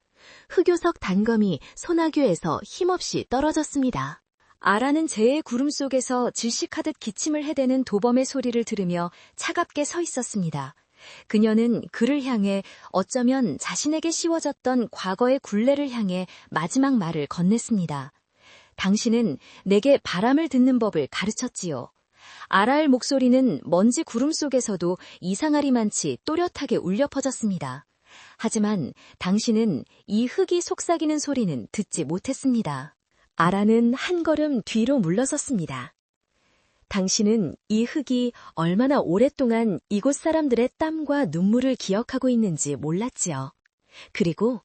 흑요석 단검이 소나귀에서 힘없이 떨어졌습니다. 아라는 재의 구름 속에서 질식하듯 기침을 해대는 도범의 소리를 들으며 차갑게 서 있었습니다. 그녀는 그를 향해 어쩌면 자신에게 씌워졌던 과거의 굴레를 향해 마지막 말을 건넸습니다. 당신은 내게 바람을 듣는 법을 가르쳤지요. 아라의 목소리는 먼지 구름 속에서도 이상하리만치 또렷하게 울려 퍼졌습니다. 하지만 당신은 이 흙이 속삭이는 소리는 듣지 못했습니다. 아라는 한 걸음 뒤로 물러섰습니다. 당신은 이 흙이 얼마나 오랫동안 이곳 사람들의 땀과 눈물을 기억하고 있는지 몰랐지요. 그리고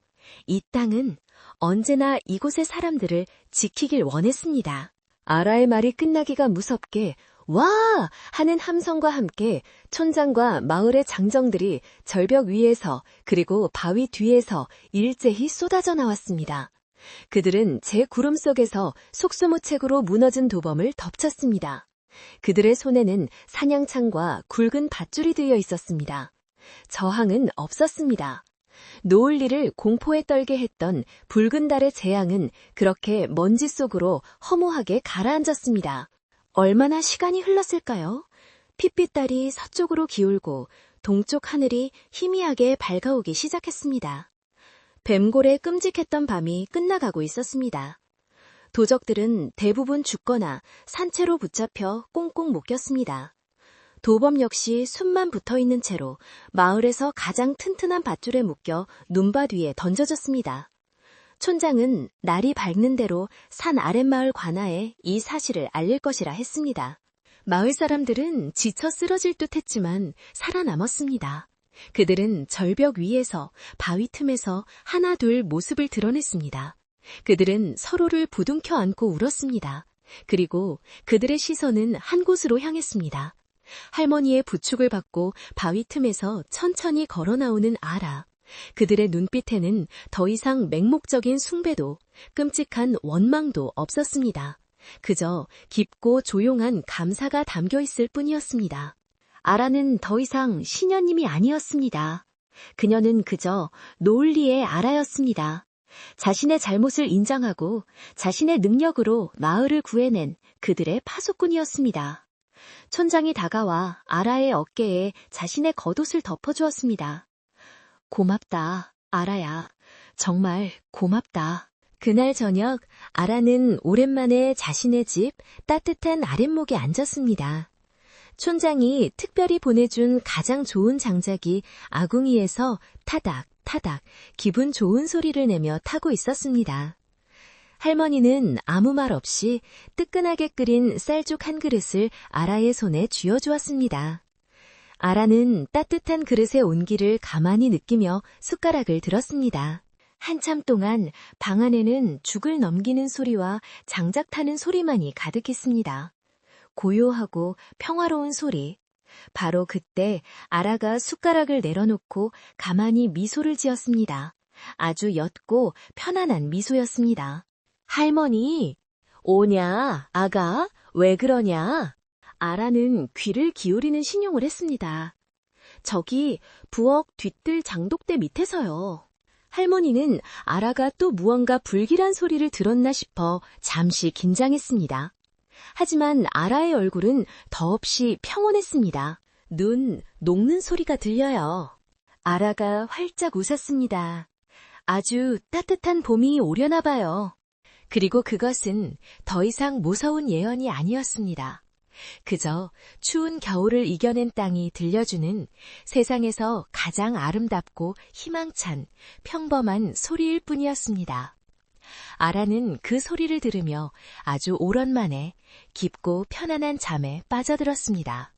이 땅은 언제나 이곳의 사람들을 지키길 원했습니다. 아라의 말이 끝나기가 무섭게 와! 하는 함성과 함께 촌장과 마을의 장정들이 절벽 위에서 그리고 바위 뒤에서 일제히 쏟아져 나왔습니다. 그들은 제 구름 속에서 속수무책으로 무너진 도범을 덮쳤습니다. 그들의 손에는 사냥창과 굵은 밧줄이 들려 있었습니다. 저항은 없었습니다. 노을리를 공포에 떨게 했던 붉은 달의 재앙은 그렇게 먼지 속으로 허무하게 가라앉았습니다. 얼마나 시간이 흘렀을까요? 핏빛달이 서쪽으로 기울고 동쪽 하늘이 희미하게 밝아오기 시작했습니다. 뱀골의 끔찍했던 밤이 끝나가고 있었습니다. 도적들은 대부분 죽거나 산채로 붙잡혀 꽁꽁 묶였습니다. 도범 역시 숨만 붙어있는 채로 마을에서 가장 튼튼한 밧줄에 묶여 눈밭 위에 던져졌습니다. 촌장은 날이 밝는 대로 산 아랫마을 관아에 이 사실을 알릴 것이라 했습니다. 마을 사람들은 지쳐 쓰러질 듯 했지만 살아남았습니다. 그들은 절벽 위에서 바위 틈에서 하나 둘 모습을 드러냈습니다. 그들은 서로를 부둥켜 안고 울었습니다. 그리고 그들의 시선은 한 곳으로 향했습니다. 할머니의 부축을 받고 바위 틈에서 천천히 걸어 나오는 아라. 그들의 눈빛에는 더 이상 맹목적인 숭배도 끔찍한 원망도 없었습니다. 그저 깊고 조용한 감사가 담겨 있을 뿐이었습니다. 아라는 더 이상 시녀님이 아니었습니다. 그녀는 그저 노을리의 아라였습니다. 자신의 잘못을 인정하고 자신의 능력으로 마을을 구해낸 그들의 파수꾼이었습니다. 촌장이 다가와 아라의 어깨에 자신의 겉옷을 덮어주었습니다. 고맙다, 아라야. 정말 고맙다. 그날 저녁 아라는 오랜만에 자신의 집 따뜻한 아랫목에 앉았습니다. 촌장이 특별히 보내준 가장 좋은 장작이 아궁이에서 타닥 타닥 기분 좋은 소리를 내며 타고 있었습니다. 할머니는 아무 말 없이 뜨끈하게 끓인 쌀죽 한 그릇을 아라의 손에 쥐어주었습니다. 아라는 따뜻한 그릇의 온기를 가만히 느끼며 숟가락을 들었습니다. 한참 동안 방 안에는 죽을 넘기는 소리와 장작 타는 소리만이 가득했습니다. 고요하고 평화로운 소리. 바로 그때 아라가 숟가락을 내려놓고 가만히 미소를 지었습니다. 아주 옅고 편안한 미소였습니다. 할머니, 오냐, 아가, 왜 그러냐? 아라는 귀를 기울이는 신용을 했습니다. 저기 부엌 뒤뜰 장독대 밑에서요. 할머니는 아라가 또 무언가 불길한 소리를 들었나 싶어 잠시 긴장했습니다. 하지만 아라의 얼굴은 더없이 평온했습니다. 눈 녹는 소리가 들려요. 아라가 활짝 웃었습니다. 아주 따뜻한 봄이 오려나 봐요. 그리고 그것은 더 이상 무서운 예언이 아니었습니다. 그저 추운 겨울을 이겨낸 땅이 들려주는 세상에서 가장 아름답고 희망찬 평범한 소리일 뿐이었습니다. 아라는 그 소리를 들으며 아주 오랜만에 깊고 편안한 잠에 빠져들었습니다.